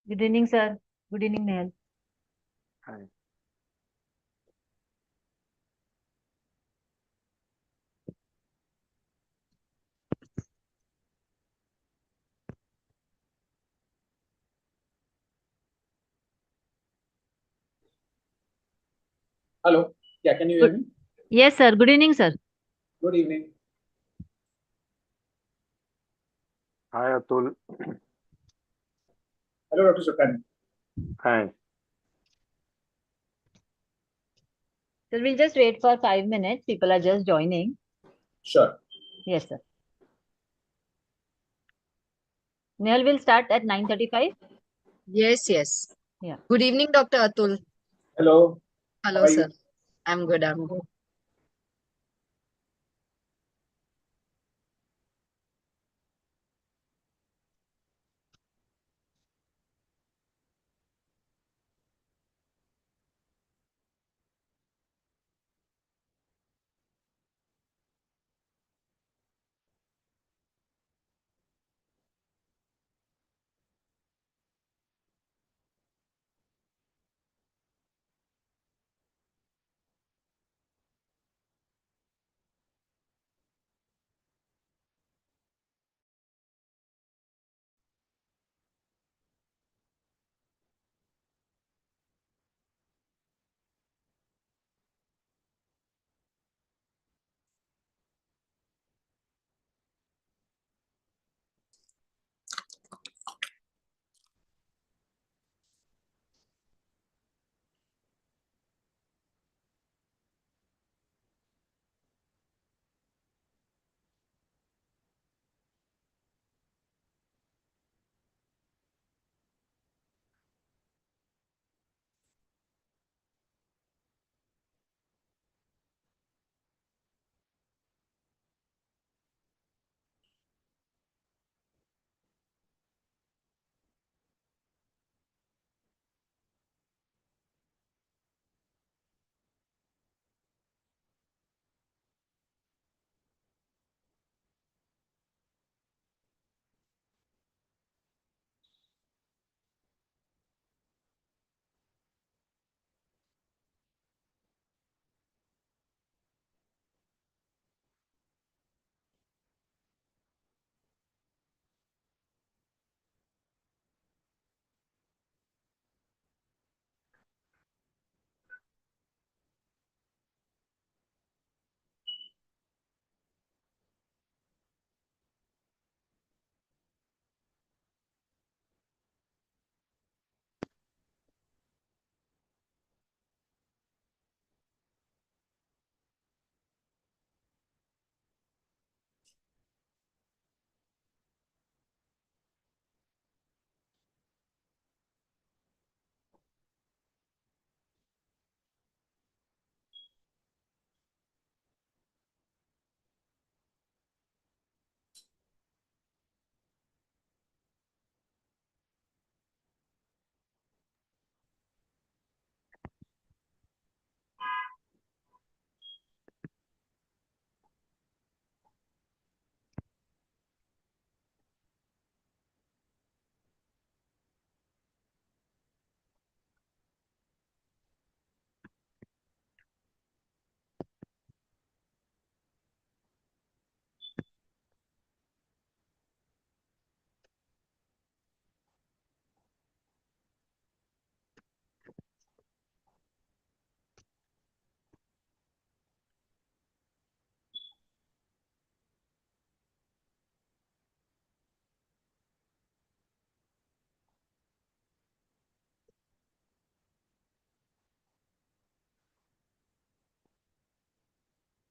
Good evening, sir. Good evening, Nehal. Hi. Hello. Yeah, can you hear me? Yes, sir. Good evening, sir. Good evening. Hi, Atul. Hello, Dr. Sukan. Hi. Sir, we'll just wait for 5 minutes. People are just joining. Sure. Yes, sir. Nehal will start at 9:35. Yes, yes. Yeah. Good evening, Dr. Atul. Hello. Hello, How are sir. you? I'm good. I'm good.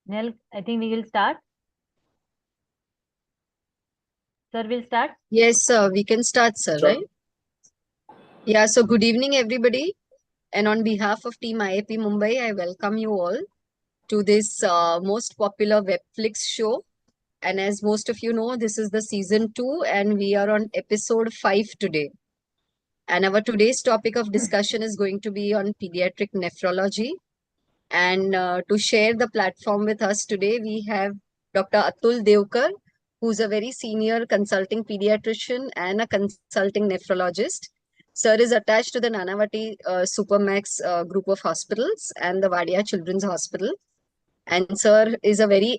Nehal, I think we will start. Sir, will start. Yes, sir. We can start, sir, Sure. right? Yeah, so good evening, everybody. And on behalf of Team IAP Mumbai, I welcome you all to this most popular Webflix show. And as most of you know, this is the season 2, and we are on episode 5 today. And our today's topic of discussion is going to be on pediatric nephrology. And to share the platform with us today, we have Dr. Atul Devkar, who's a very senior consulting pediatrician and a consulting nephrologist. Sir is attached to the Nanavati Supermax group of hospitals and the Wadia Children's Hospital. And sir is a very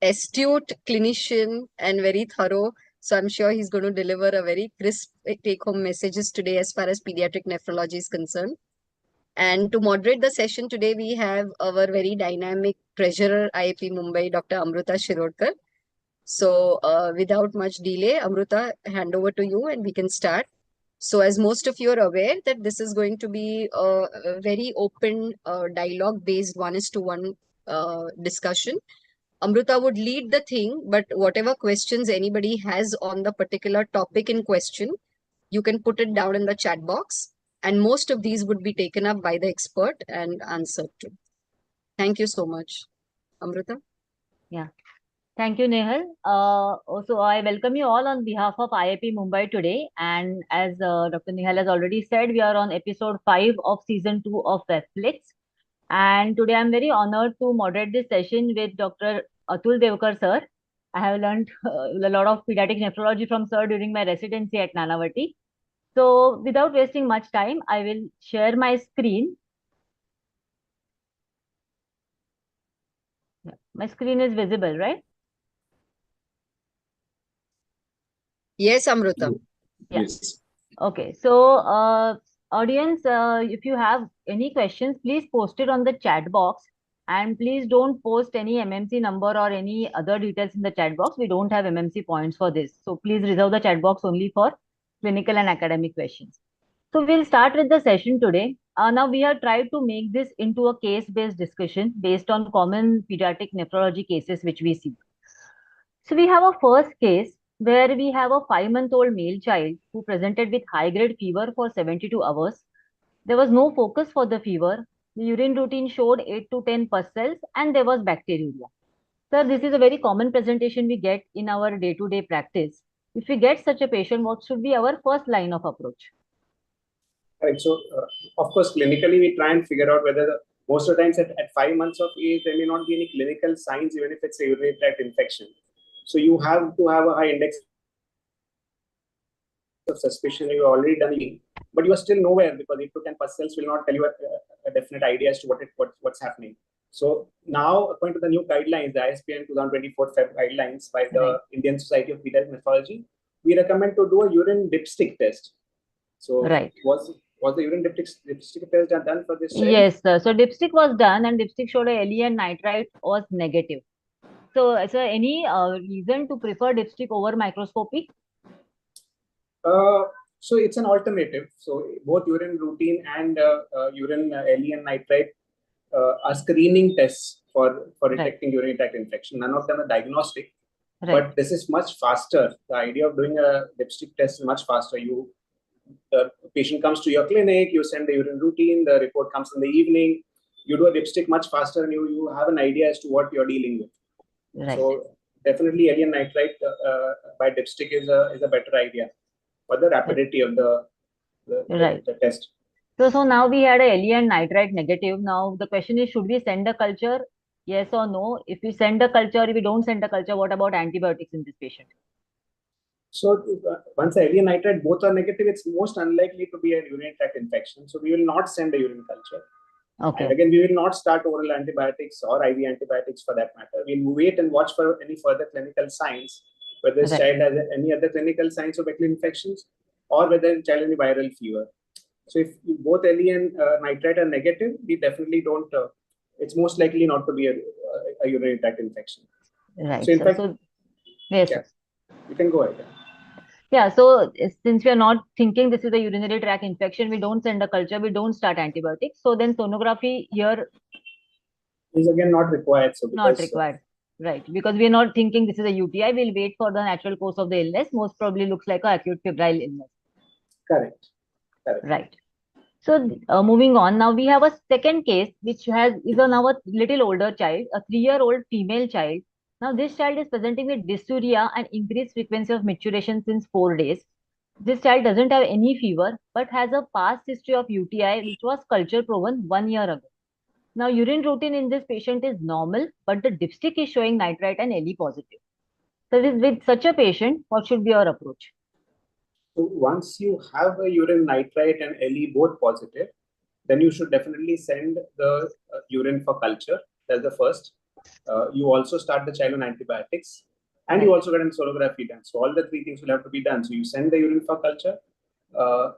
astute clinician and very thorough. So I'm sure he's going to deliver a very crisp take-home messages today as far as pediatric nephrology is concerned. And to moderate the session today, we have our very dynamic treasurer IAP Mumbai, Dr. Amruta Shirodkar. So without much delay, Amruta, hand over to you and we can start. So as most of you are aware that this is going to be a very open dialogue based one-is-to-one discussion. Amruta would lead the thing, but whatever questions anybody has on the particular topic in question, you can put it down in the chat box. And most of these would be taken up by the expert and answered to. Thank you so much. Amruta? Thank you, Nehal. Also, I welcome you all on behalf of IAP Mumbai today. And as Dr. Nehal has already said, we are on episode 5 of season 2 of Webflix. And today I'm very honored to moderate this session with Dr. Atul Devkar sir. I have learned a lot of pediatric nephrology from sir during my residency at Nanavati. So without wasting much time, I will share my screen. My screen is visible, right? Yes, Amruta. Yeah. Yes. Okay, so audience, if you have any questions, please post it on the chat box, and please don't post any MMC number or any other details in the chat box. We don't have MMC points for this, so please reserve the chat box only for clinical and academic questions. So we'll start with the session today. Now we have tried to make this into a case-based discussion based on common pediatric nephrology cases which we see. So we have a first case where we have a 5-month-old male child who presented with high-grade fever for 72 hours. There was no focus for the fever. The urine routine showed 8 to 10 pus cells and there was bacteriuria. Sir, this is a very common presentation we get in our day-to-day practice. If we get such a patient, what should be our first line of approach? Right. So, of course, clinically, we try and figure out whether most of the times at 5 months of age, there may not be any clinical signs, even if it's a urinary tract infection. So you have to have a high index of suspicion. You've already done it, but you are still nowhere because 8 to 10 pus cells will not tell you a definite idea as to what's happening. So now, according to the new guidelines, the ISPN 2024 Feb guidelines by the Indian Society of Pediatric Nephrology, we recommend to do a urine dipstick test. So was the urine dipstick test done for this child? Yes, sir. So dipstick was done and dipstick showed a LEN nitrite was negative. So, any reason to prefer dipstick over microscopy? So it's an alternative. So both urine routine and urine LEN nitrite are screening tests for detecting urinary tract infection. None of them are diagnostic, but this is much faster. The idea of doing a dipstick test is much faster. The patient comes to your clinic, you send the urine routine, the report comes in the evening, you do a dipstick much faster and you have an idea as to what you're dealing with. So definitely LEN nitrite by dipstick is a better idea for the rapidity of the test. So now we had a LEN nitrite negative. Now the question is, should we send a culture? Yes or no? If we send a culture, if we don't send a culture, what about antibiotics in this patient? So once LEN nitrite both are negative, it's most unlikely to be a urinary tract infection. So we will not send a urine culture. Okay. And again, we will not start oral antibiotics or IV antibiotics for that matter. We'll wait and watch for any further clinical signs, whether this child has any other clinical signs of bacterial infections or whether the child has any viral fever. So if both LEN nitrite are negative, we definitely don't, it's most likely not to be a urinary tract infection. Right. So in fact, yes, yeah, you can go ahead. Yeah, so since we are not thinking this is a urinary tract infection, we don't send a culture, we don't start antibiotics. So then sonography here is again not required. So not required, right? Because we are not thinking this is a UTI. We'll wait for the natural course of the illness. Most probably looks like a acute febrile illness. Correct. Right. So moving on, now we have a second case which is now a little older child, a 3-year-old female child. Now this child is presenting with dysuria and increased frequency of micturition since 4 days. This child doesn't have any fever but has a past history of UTI which was culture proven 1 year ago. Now urine routine in this patient is normal, but the dipstick is showing nitrite and LE positive. So with such a patient, what should be our approach? So once you have a urine nitrite and LE both positive, then you should definitely send the urine for culture. That's the first. You also start the child on antibiotics, and you Right. also get a sonography done. So all the three things will have to be done. So you send the urine for culture. Uh,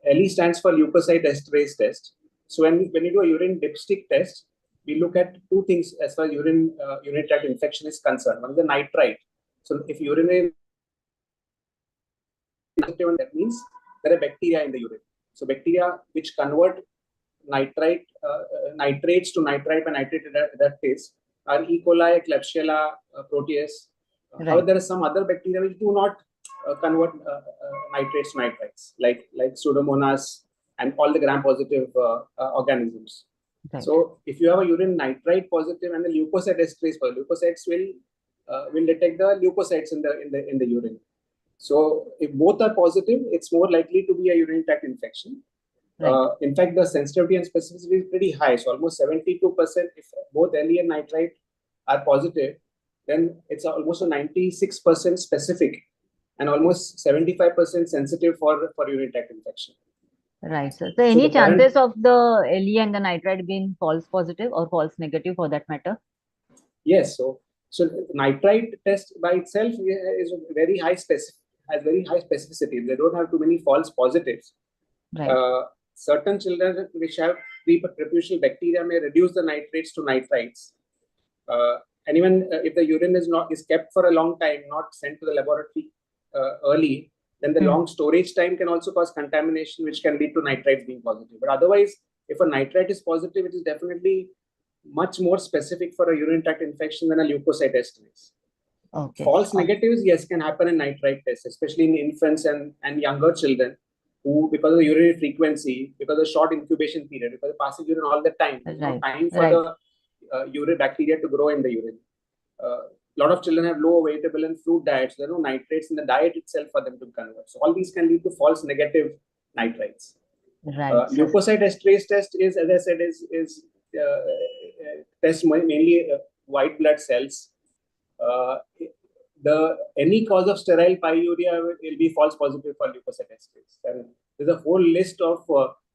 LE stands for leukocyte esterase test. So when you do a urine dipstick test, we look at two things as far as urinary tract infection is concerned. One is the nitrite. So if urinary positive, that means there are bacteria in the urine. So bacteria which convert nitrates to nitrite and nitrate reductase are E. coli, Klebsiella, Proteus. However, Right. there are some other bacteria which do not convert nitrates to nitrites, like Pseudomonas and all the gram-positive organisms. Right. So, if you have a urine nitrite positive and the leukocyte esterase positive, leukocytes will detect the leukocytes in the urine. So, if both are positive, it's more likely to be a urinary tract infection. Right. In fact, the sensitivity and specificity is pretty high. So almost 72%, if both LE and nitrite are positive, then it's almost a 96% specific and almost 75% sensitive for urinary tract infection. Right, sir. So So any the current, chances of the LE and the nitrite being false positive or false negative for that matter? yes. So nitrite test by itself is very high has very high specificity. They don't have too many false positives. Right. Certain children which have pre-perputational bacteria may reduce the nitrates to nitrites. And even if the urine is kept for a long time, not sent to the laboratory early, then the long storage time can also cause contamination, which can lead to nitrites being positive. But otherwise, if a nitrite is positive, it is definitely much more specific for a urinary tract infection than a leukocyte esterase. Okay. False negatives, yes, can happen in nitrite tests, especially in infants and younger children who, because of the urinary frequency, because of the short incubation period, because of passing urine all the time, there's no Right. time for Right. the urine bacteria to grow in the urine. A lot of children have low vegetable and fruit diets. There are no nitrates in the diet itself for them to convert. So all these can lead to false negative nitrites. Right, sir. Leukocyte esterase test is, as I said, is test mainly white blood cells. Any cause of sterile pyuria will be false positive for leukocyte esterase. And there's a whole list of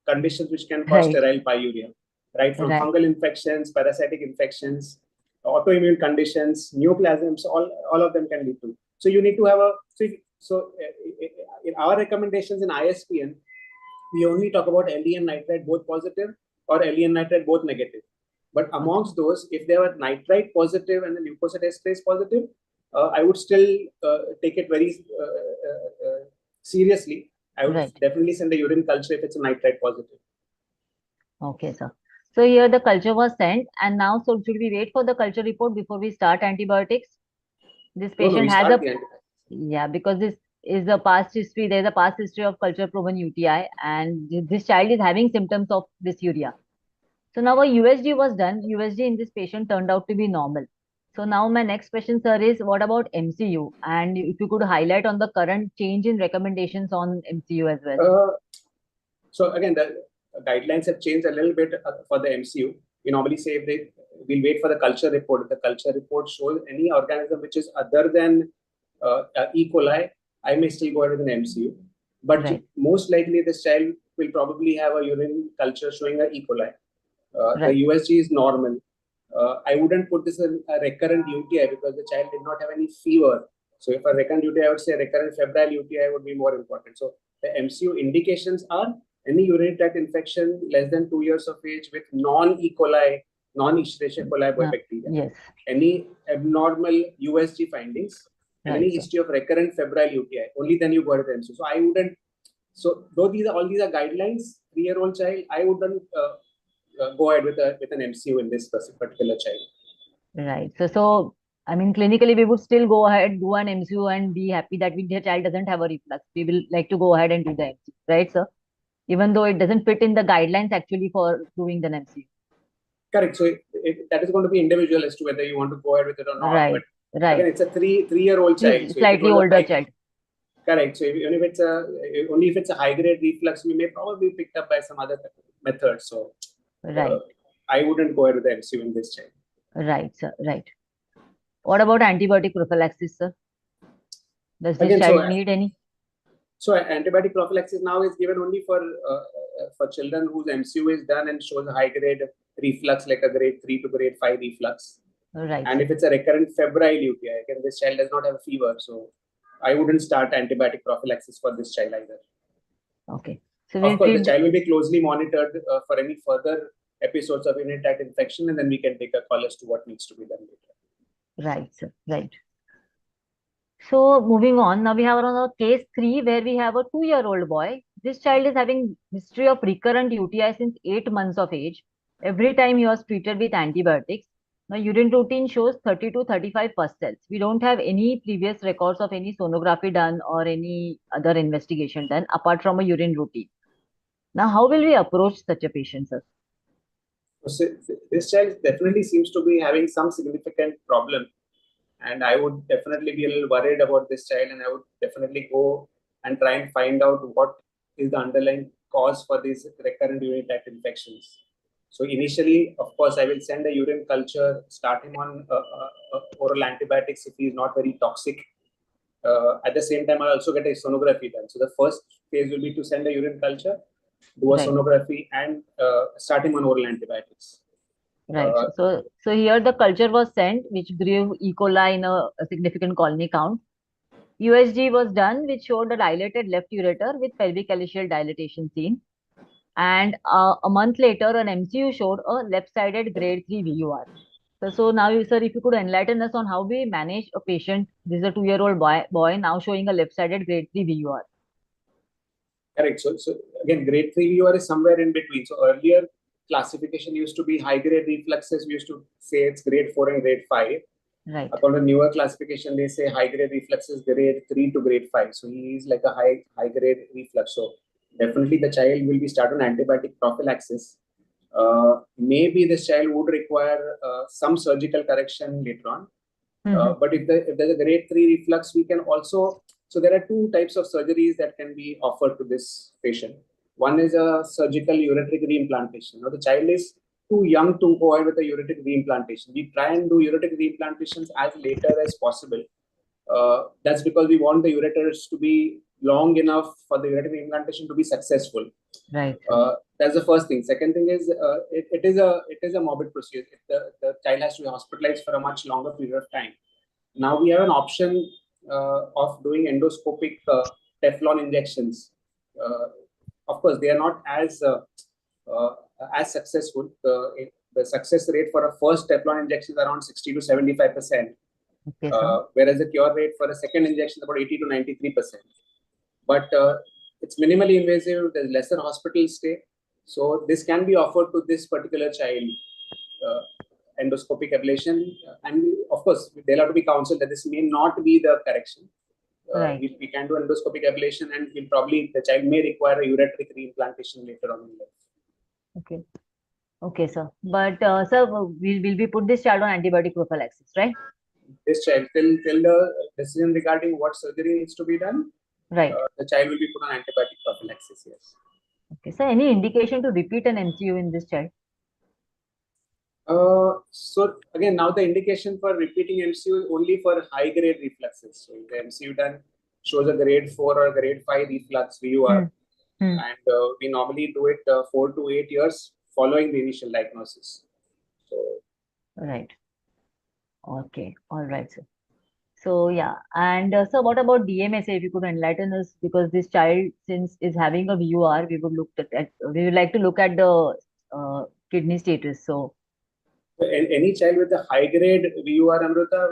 conditions which can cause Right. sterile pyuria, right? From Right. fungal infections, parasitic infections, autoimmune conditions, neoplasms, all of them can lead to. So you need to have in our recommendations in ISPN, we only talk about LE and nitrite both positive or LE and nitrite both negative. But amongst those, if they were nitrite positive and the leukocyte esterase positive, I would still take it very seriously. I would definitely send a urine culture if it's a nitrite positive. Okay, sir. So here the culture was sent, and now so should we wait for the culture report before we start antibiotics? This patient we has start the antibiotics. Yeah, because this is a past history. There's a past history of culture proven UTI, and this child is having symptoms of dysuria. So now a USG was done. USG in this patient turned out to be normal. So now my next question, sir, is what about MCU? And if you could highlight on the current change in recommendations on MCU as well. So again, the guidelines have changed a little bit for the MCU. We normally say we'll wait for the culture report. If the culture report shows any organism which is other than E. coli, I may still go ahead with an MCU. But most likely, this child will probably have a urine culture showing a E. coli. The USG is normal. I wouldn't put this in a recurrent UTI because the child did not have any fever. So if a recurrent UTI, I would say recurrent febrile UTI would be more important. So the MCU indications are any urinary tract infection less than 2 years of age with non-E. coli, non-Escherichia coli bacteria. Yes. Any abnormal USG findings and any history of recurrent febrile UTI. Only then you go ahead with MCU. So I wouldn't. So though all these are guidelines, 3-year-old child, I wouldn't go ahead with an MCU in this particular child. Right. So I mean, clinically, we would still go ahead, do an MCU and be happy that the child doesn't have a reflux. We will like to go ahead and do the MCU, right, sir? Even though it doesn't fit in the guidelines actually for doing the MCU. Correct. So that is going to be individual as to whether you want to go ahead with it or not. Right. But again, it's a three-year-old child. So slightly older child. Correct. So only if it's a high-grade reflux, we may probably be picked up by some other method. So I wouldn't go ahead with the MCU in this child. Right, sir. Right. What about antibiotic prophylaxis, sir? Does this child need any? So antibiotic prophylaxis now is given only for children whose MCU is done and shows a high grade reflux, like a grade 3 to grade 5 reflux. Right. And if it's a recurrent febrile UTI, again, this child does not have a fever, so I wouldn't start antibiotic prophylaxis for this child either. Okay. So Of course, the child will be closely monitored for any further episodes of urinary tract infection, and then we can take a call as to what needs to be done later. Right, sir. Right. So moving on, now we have another case 3 where we have a 2-year-old boy. This child is having history of recurrent UTI since 8 months of age. Every time he was treated with antibiotics. Now urine routine shows 30 to 35 pus cells. We don't have any previous records of any sonography done or any other investigation done apart from a urine routine. Now how will we approach such a patient, sir? So this child definitely seems to be having some significant problem, and I would definitely be a little worried about this child, and I would definitely go and try and find out what is the underlying cause for these recurrent urinary tract infections. So initially, of course, I will send a urine culture, start him on oral antibiotics if he is not very toxic. At the same time, I'll also get a sonography done. So the first phase will be to send a urine culture, do a Right. sonography, and start him on oral antibiotics. Right. So here the culture was sent, which grew E. coli in a significant colony count. USG was done, which showed a dilated left ureter with pelvic calyceal dilatation seen. And a month later, an MCU showed a left-sided grade 3 VUR. So now, sir, if you could enlighten us on how we manage a patient. This is a 2-year-old boy now showing a left-sided grade 3 VUR. Correct. So again, grade 3 VUR is somewhere in between. So earlier classification used to be high grade refluxes. We used to say it's grade 4 and grade 5. Right. According to newer classification, they say high grade refluxes grade 3 to grade 5. So he is like a high grade reflux. So definitely the child will be started on antibiotic prophylaxis. Maybe this child would require some surgical correction later on. But if there's a grade 3 reflux, we can also, so there are two types of surgeries that can be offered to this patient. One is a surgical ureteric reimplantation. Now the child is too young to go ahead with a ureteric reimplantation. We try and do ureteric reimplantations as later as possible. That's because we want the ureters to be long enough for the ureteric reimplantation to be successful. Right. That's the first thing. Second thing is it is a morbid procedure. The child has to be hospitalized for a much longer period of time. Now we have an option of doing endoscopic Teflon injections. Of course, they are not as successful. The success rate for a first Teflon injection is around 60 to 75%. Okay, whereas the cure rate for a second injection is about 80 to 93%. But it's minimally invasive. There's lesser hospital stay. So this can be offered to this particular child, endoscopic ablation. And of course, they'll have to be counseled that this may not be the correction. Right. We can do endoscopic ablation, and the child may require a ureteric reimplantation later on in life. Okay. Okay, sir. But sir, will we put this child on antibiotic prophylaxis, right? This child, till the decision regarding what surgery needs to be done, right. The child will be put on antibiotic prophylaxis, yes. Okay, so any indication to repeat an MCU in this child? So again, now the indication for repeating MCU is only for high grade refluxes. So if the MCU done shows a grade 4 or a grade 5 reflux VUR, and we normally do it 4 to 8 years following the initial diagnosis. So right. Okay. All right, sir. So yeah, and so what about DMSA? If you could enlighten us, because this child, since is having a VUR, we would like to look at the kidney status. So any child with a high grade VUR, Amrita,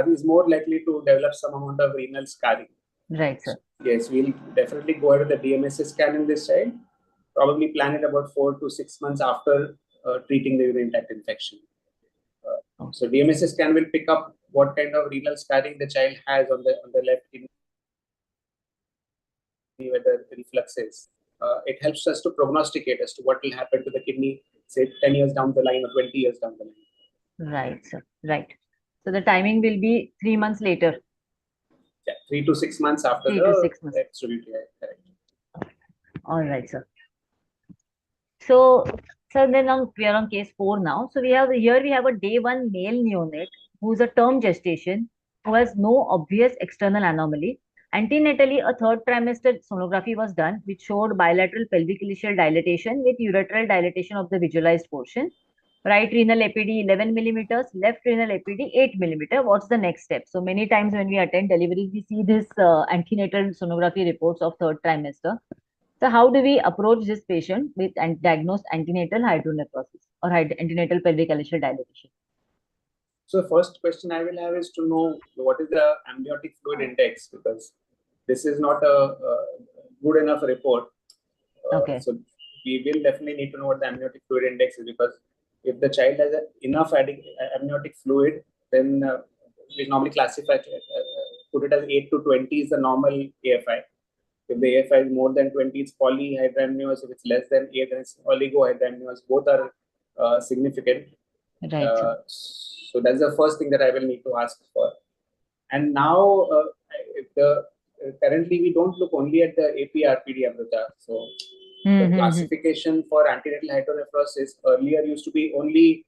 is more likely to develop some amount of renal scarring. Right, sir. Yes, we'll definitely go ahead with the DMSA scan in this child. Probably plan it about 4 to 6 months after treating the urinary tract infection. So DMSA scan will pick up what kind of renal scarring the child has on the left kidney, whether reflux is. It helps us to prognosticate as to what will happen to the kidney, say 10 years down the line or 20 years down the line. Right, sir. Right. So the timing will be 3 months later. Yeah, 3 to 6 months after 3 to 6 months. Correct. All right, sir. So then we are on case 4 now. So we have a day 1 male neonate who is a term gestation, who has no obvious external anomaly, Antenatally, a third trimester sonography was done, which showed bilateral pelvic ileal dilatation with ureteral dilatation of the visualized portion. Right renal APD 11 millimeters, left renal APD 8 millimeter. What's the next step? So many times when we attend delivery, we see this antenatal sonography reports of third trimester. So how do we approach this patient with and diagnose antenatal hydronephrosis or antenatal pelvic ileal dilatation? So first question I will have is to know what is the amniotic fluid index, because this is not a good enough report. Okay. So we will definitely need to know what the amniotic fluid index is, because if the child has enough amniotic fluid, then we normally classify, put it as 8 to 20 is the normal AFI. If the AFI is more than 20, it's polyhydramnios. If it's less than 8, then it's oligohydramnios. Both are significant. Right. So that's the first thing that I will need to ask for. And now, currently we don't look only at the AP-RPD, Amrita. So the classification for antenatal hydronephrosis earlier used to be only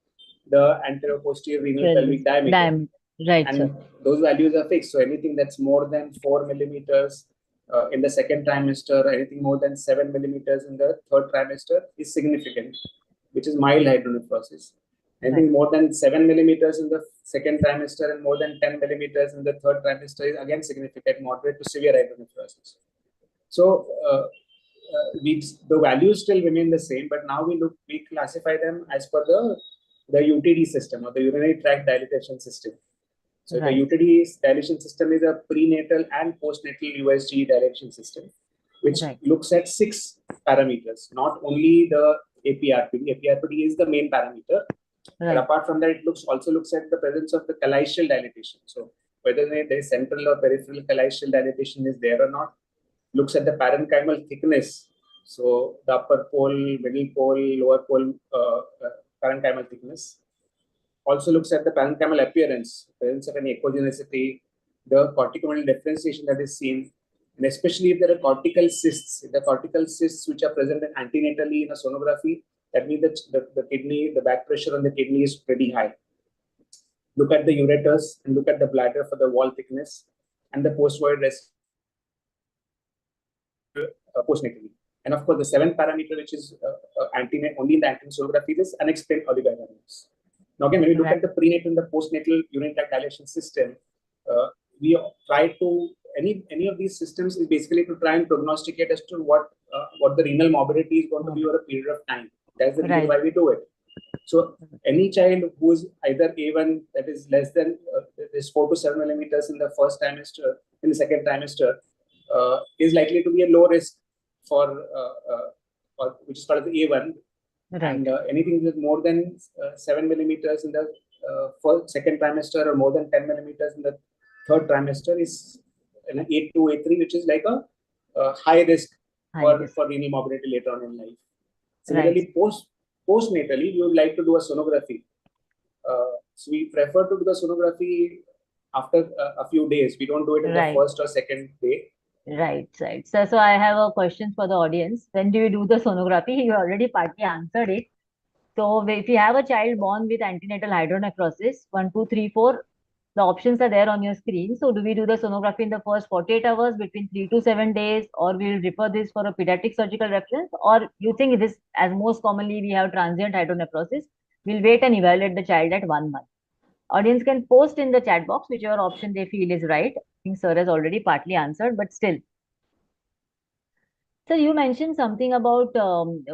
the anteroposterior renal pelvic diameter. Right, and sir. those values are fixed. So anything that's more than 4 millimeters in the second trimester, anything more than 7 millimeters in the third trimester is significant, which is mild hydronephrosis. Anything more than 7 millimeters in the second trimester and more than 10 millimeters in the third trimester is again significant, moderate to severe hydronephrosis. So the values still remain the same, but now we classify them as per the UTD system, or the urinary tract dilatation system. So the UTD dilation system is a prenatal and postnatal USG dilation system, which looks at 6 parameters, not only the AP-RPD. AP-RPD is the main parameter. But apart from that, it also looks at the presence of the calaicial dilatation. So whether there is central or peripheral calaicial dilatation is there or not. Looks at the parenchymal thickness. So the upper pole, middle pole, lower pole parenchymal thickness. Also looks at the parenchymal appearance, presence of any echogenicity, the corticomedullary differentiation that is seen, and especially if there are cortical cysts. If the cortical cysts which are present antenatally in a sonography, that means that the kidney, the back pressure on the kidney is pretty high. Look at the ureters and look at the bladder for the wall thickness and the post-void rest postnatally. And of course, the 7th parameter, which is only in the antenatal sonography, is unexplained oligohydramnios. Now, again, when we look at the prenatal and the postnatal urinary tract dilation system, we try to any of these systems is basically to try and prognosticate as to what the renal morbidity is going to be over a period of time. That's the reason why we do it. So any child who is either A1, that is less than is 4 to 7 millimeters in the first trimester, in the second trimester, is likely to be a low risk for which is called the A1. And anything with more than 7 millimeters in the second trimester or more than 10 millimeters in the third trimester is an A2, A3, which is like a high risk for renal morbidity later on in life. Similarly, postnatally, we would like to do a sonography. So we prefer to do the sonography after a few days. We don't do it in the first or second day. Right. So I have a question for the audience. When do you do the sonography? You already partly answered it. So if you have a child born with antenatal hydronephrosis, 1, 2, 3, 4, the options are there on your screen. So do we do the sonography in the first 48 hours, between 3 to 7 days, or we'll refer this for a pediatric surgical reference? Or you think this, as most commonly we have transient hydronephrosis, we'll wait and evaluate the child at 1 month? Audience can post in the chat box whichever option they feel is right. I think sir has already partly answered, but still. So you mentioned something about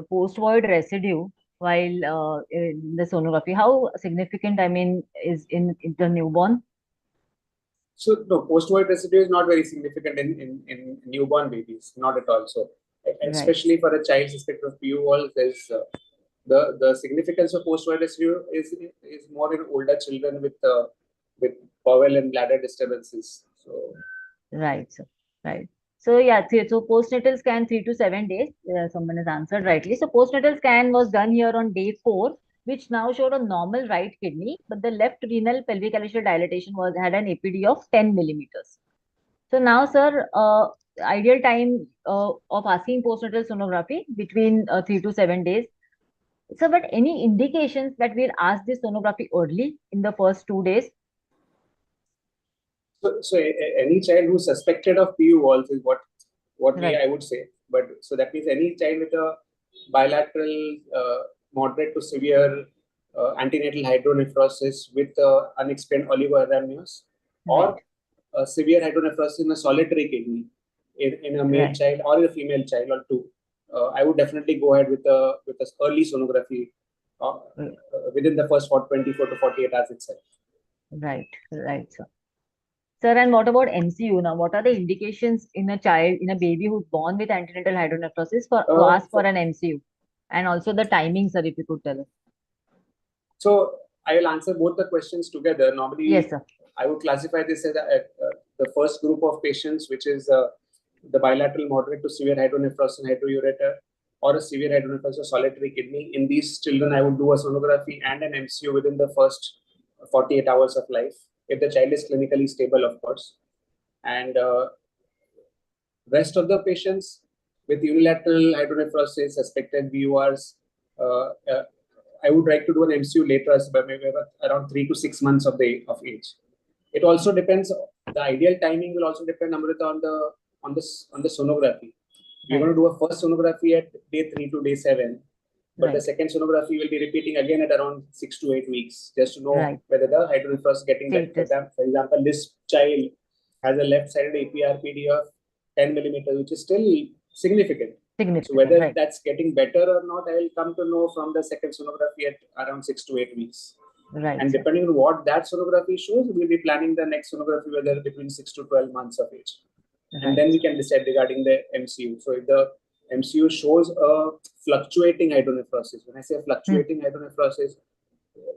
post-void residue while in the sonography. How significant, I mean, is in the newborn? So no, post-void residue is not very significant in newborn babies, not at all. So especially for a child suspected of PU wall, there's the significance of post-void residue is more in older children with bowel and bladder disturbances. So right. So yeah, so postnatal scan 3 to 7 days. Someone has answered rightly. So postnatal scan was done here on day 4, which now showed a normal right kidney, but the left renal pelvic ileal dilatation had an APD of 10 millimeters. So now, sir, ideal time of asking postnatal sonography between 3 to 7 days. So, but any indications that we'll ask this sonography early in the first 2 days? So any child who's suspected of PU walls is what Right. I would say. But so that means any child with a bilateral moderate to severe antenatal hydronephrosis with unexplained oligohydramnios, or severe hydronephrosis in a solitary kidney in a male Right. child or a female child or two. I would definitely go ahead with a early sonography within the first 24 to 48 hours itself. Right, sir. Sir, and what about MCU now? What are the indications in a child, in a baby who's born with antenatal hydronephrosis to ask for an MCU? And also the timing, sir, if you could tell us. So I will answer both the questions together. Normally, Yes, sir. I would classify this as the first group of patients, which is the bilateral moderate to severe hydronephrosis hydroureter, or a severe hydronephrosis solitary kidney. In these children, I would do a sonography and an MCU within the first 48 hours of life, if the child is clinically stable, of course. And rest of the patients with unilateral hydronephrosis, suspected VURs, I would like to do an MCU later, but maybe around 3 to 6 months of age. It also depends. The ideal timing will also depend, Amrita, on the sonography. We're going to do a first sonography at day 3 to day 7, but the second sonography will be repeating again at around 6 to 8 weeks, just to know whether the hydronephrosis is getting better. For example, this child has a left-sided APRPD of 10 millimeters, which is still significant. So whether that's getting better or not, I will come to know from the second sonography at around 6 to 8 weeks. And depending on what that sonography shows, we'll be planning the next sonography, whether between 6 to 12 months of age. And then we can decide regarding the MCU. So if the MCU shows a fluctuating hydronephrosis, when I say fluctuating hydronephrosis,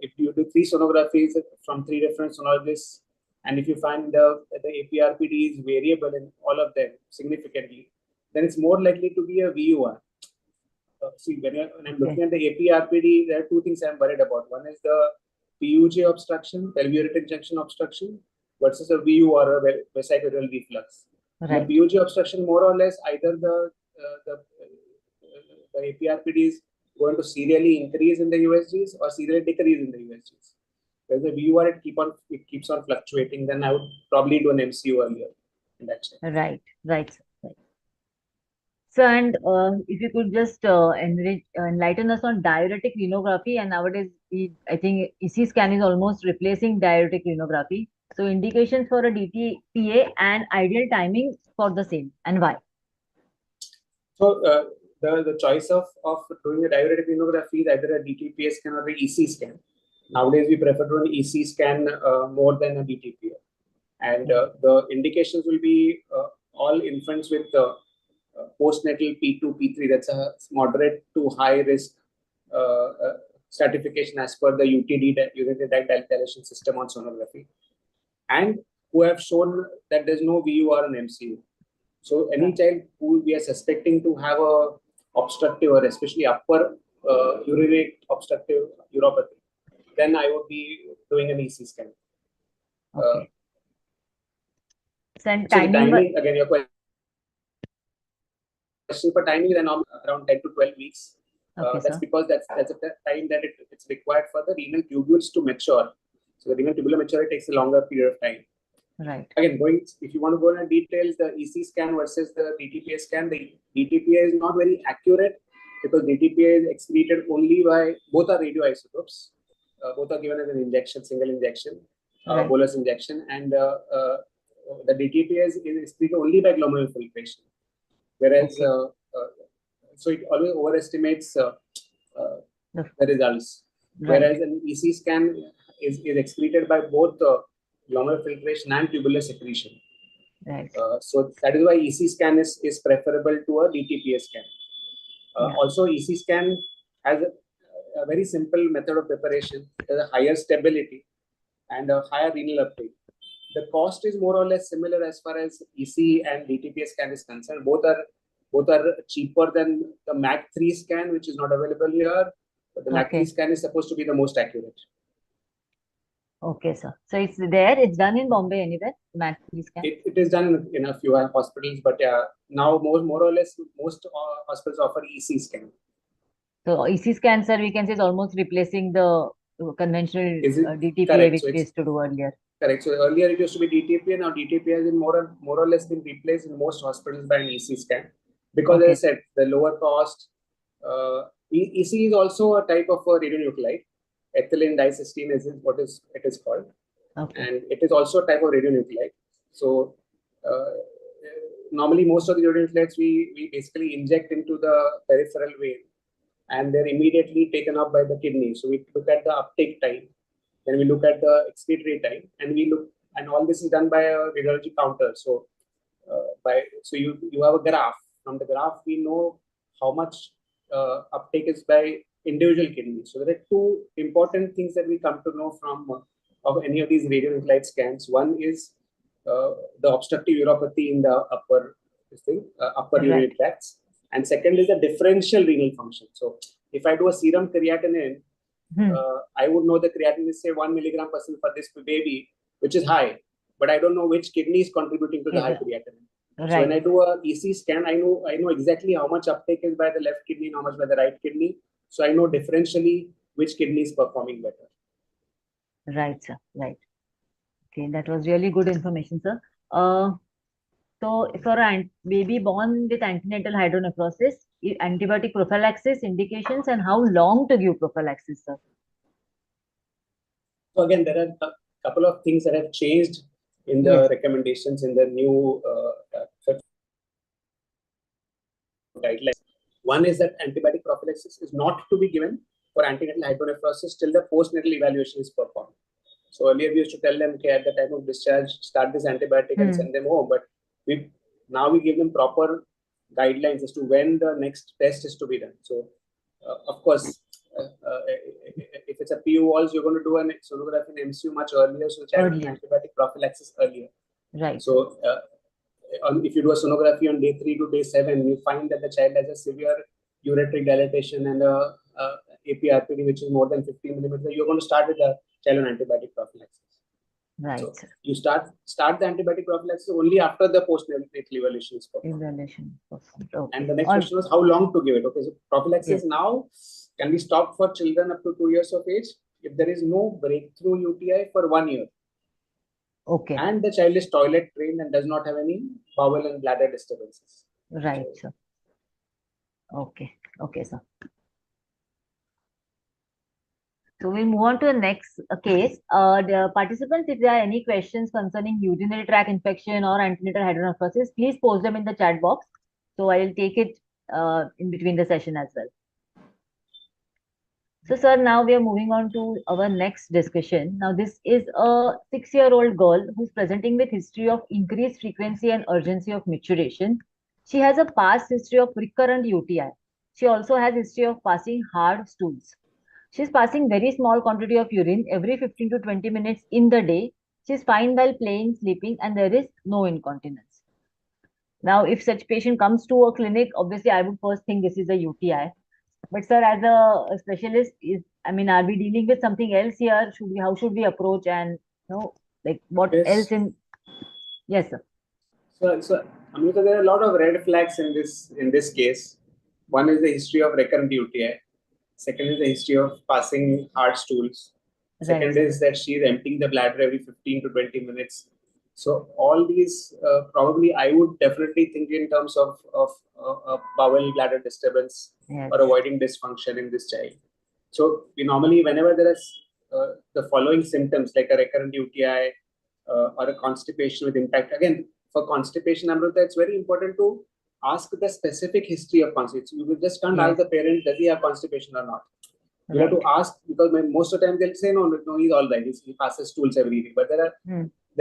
if you do 3 sonographies from 3 different sonologists, and if you find the APRPD is variable in all of them significantly, then it's more likely to be a VUR. See, when I'm looking at the APRPD, there are 2 things I'm worried about. One is the PUJ obstruction, pelvic junction obstruction, versus a VUR, a vesicoureteral reflux. The PUJ obstruction, more or less, either the APRPD is going to serially increase in the USGs or serially decrease in the USGs. Whereas the VUR, it keeps on fluctuating, then I would probably do an MCU earlier in that case. Right. So, and if you could just enlighten us on diuretic venography, and nowadays I think EC scan is almost replacing diuretic venography. So, indications for a DTPA and ideal timing for the same, and why? So, the choice of doing a diuretic venography is either a DTPA scan or an EC scan. Nowadays, we prefer to do an EC scan more than a DTPA. And the indications will be all infants with postnatal P2, P3, that's a moderate to high risk stratification as per the UTD, urinary tract dilation system on sonography, and who have shown that there's no VUR and MCU. So any child who we are suspecting to have a obstructive or especially upper urinary obstructive uropathy, then I would be doing an EC scan. So timing, again, your question for timing is around 10 to 12 weeks. That's because that's the time that it's required for the renal tubules to mature. So the renal tubular maturity takes a longer period of time. Again, if you want to go into details, the EC scan versus the DTPA scan, the DTPA is not very accurate because DTPA is excreted only by, both are radioisotopes. Both are given as an injection, single injection, bolus injection, and the DTPA is excreted only by glomerular filtration. Whereas, so it always overestimates the results. Whereas an EC scan is excreted by both glomerular filtration and tubular secretion. So that is why EC scan is preferable to a DTPA scan. Also, EC scan has a very simple method of preparation. It has a higher stability and a higher renal uptake. The cost is more or less similar as far as EC and DTPA scan is concerned. Both are cheaper than the MAC3 scan, which is not available here. But the MAC3 scan is supposed to be the most accurate. Okay, sir. So it's there. It's done in Bombay anywhere. MAC3 scan. It is done in a few hospitals, but now more or less most hospitals offer EC scan. So EC scan, sir, we can say is almost replacing the conventional DTPA, which we used to do earlier. Correct. So earlier it used to be DTP, and now DTP has been more or less been replaced in most hospitals by an EC scan, because Okay. as I said, the lower cost. EC is also a type of a radionuclide. Ethylene dicysteine is what it is called, Okay. and it is also a type of radionuclide. So normally most of the radionuclides we basically inject into the peripheral vein, and they're immediately taken up by the kidney. So we look at the uptake time, then we look at the excretory time, and and all this is done by a radiology counter. So you have a graph. From the graph, we know how much uptake is by individual kidneys. So there are two important things that we come to know from of any of these radionuclide scans. One is the obstructive uropathy in the upper urinary tracts, and second is the differential renal function. So if I do a serum creatinine, I would know the creatinine is say 1 milligram per cent for this baby, which is high, but I don't know which kidney is contributing to the high creatinine. Right. So when I do a EC scan, I know exactly how much uptake is by the left kidney and how much by the right kidney. So I know differentially which kidney is performing better. Right, sir. Right. Okay, that was really good information, sir. So for a baby born with antenatal hydronephrosis, antibiotic prophylaxis indications, and how long to give prophylaxis, sir? So again, there are a couple of things that have changed in the recommendations in the new guidelines. One is that antibiotic prophylaxis is not to be given for antenatal hydronephrosis till the postnatal evaluation is performed. So earlier we used to tell them, okay, at the time of discharge, start this antibiotic and send them home. But now we give them proper guidelines as to when the next test is to be done. So of course, if it's a PU walls, you're going to do a sonography and MCU much earlier. So the child has antibiotic prophylaxis earlier. Right. So if you do a sonography on day 3 to day 7, you find that the child has a severe ureteric dilatation and a AP-RPD which is more than 15 millimeters, you're going to start with the child on antibiotic prophylaxis. Right. So you start the antibiotic prophylaxis only after the postnatal evaluation is performed. Okay. And the next question was how long to give it. Okay, so prophylaxis now can be stopped for children up to 2 years of age if there is no breakthrough UTI for 1 year. Okay. And the child is toilet trained and does not have any bowel and bladder disturbances. Right, sir. Okay. Okay, sir. So we'll move on to the next case. The participants, if there are any questions concerning urinary tract infection or antenatal hydronephrosis, please post them in the chat box. So I will take it in between the session as well. So, sir, now we are moving on to our next discussion. Now, this is a 6-year-old girl who's presenting with history of increased frequency and urgency of maturation. She has a past history of recurrent UTI. She also has history of passing hard stools. She's passing very small quantity of urine every 15 to 20 minutes in the day. She's fine while playing, sleeping, and there is no incontinence. Now, if such patient comes to a clinic, obviously I would first think this is a UTI. But sir, as a specialist, are we dealing with something else here? How should we approach, and what else in? Yes, sir. So Amrita, there are a lot of red flags in this case. One is the history of recurrent UTI. Second is the history of passing hard stools. Second is that she is emptying the bladder every 15 to 20 minutes. So all these probably I would definitely think in terms of bowel bladder disturbance or avoiding dysfunction in this child. So we normally, whenever there is the following symptoms like a recurrent UTI or a constipation with impact, again for constipation, Amrita, it's very important to ask the specific history of constipation. You just can't ask the parent, does he have constipation or not? You have to ask, because most of the time they'll say, no, he's all right. He passes stools every day. But there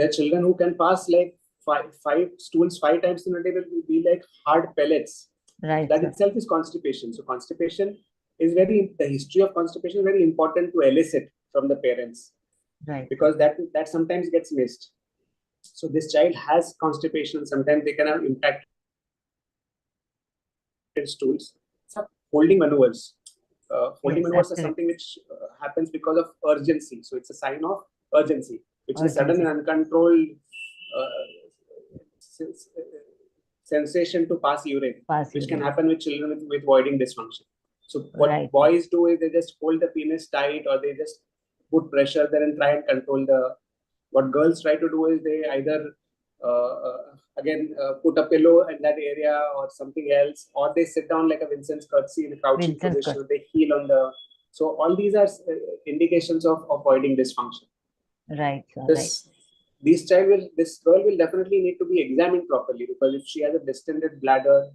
are children who can pass like five stools 5 times in a day, will be like hard pellets. Right. That itself is constipation. So constipation is the history of constipation is very important to elicit from the parents. Right. Because that sometimes gets missed. So this child has constipation. Sometimes they can have impacted stools. Holding maneuvers. Holding maneuvers is something which happens because of urgency. So it's a sign of urgency, which is sudden and uncontrolled sensation to pass urine, which can happen with children with voiding dysfunction. So what boys do is they just hold the penis tight, or they just put pressure there and try and control What girls try to do is they either put a pillow in that area or something else, or they sit down like a Vincent's curtsy in a crouching Vincent's position. They heel on the. So all these are indications of avoiding dysfunction. Right, sir, right. This girl will definitely need to be examined properly, because if she has a distended bladder,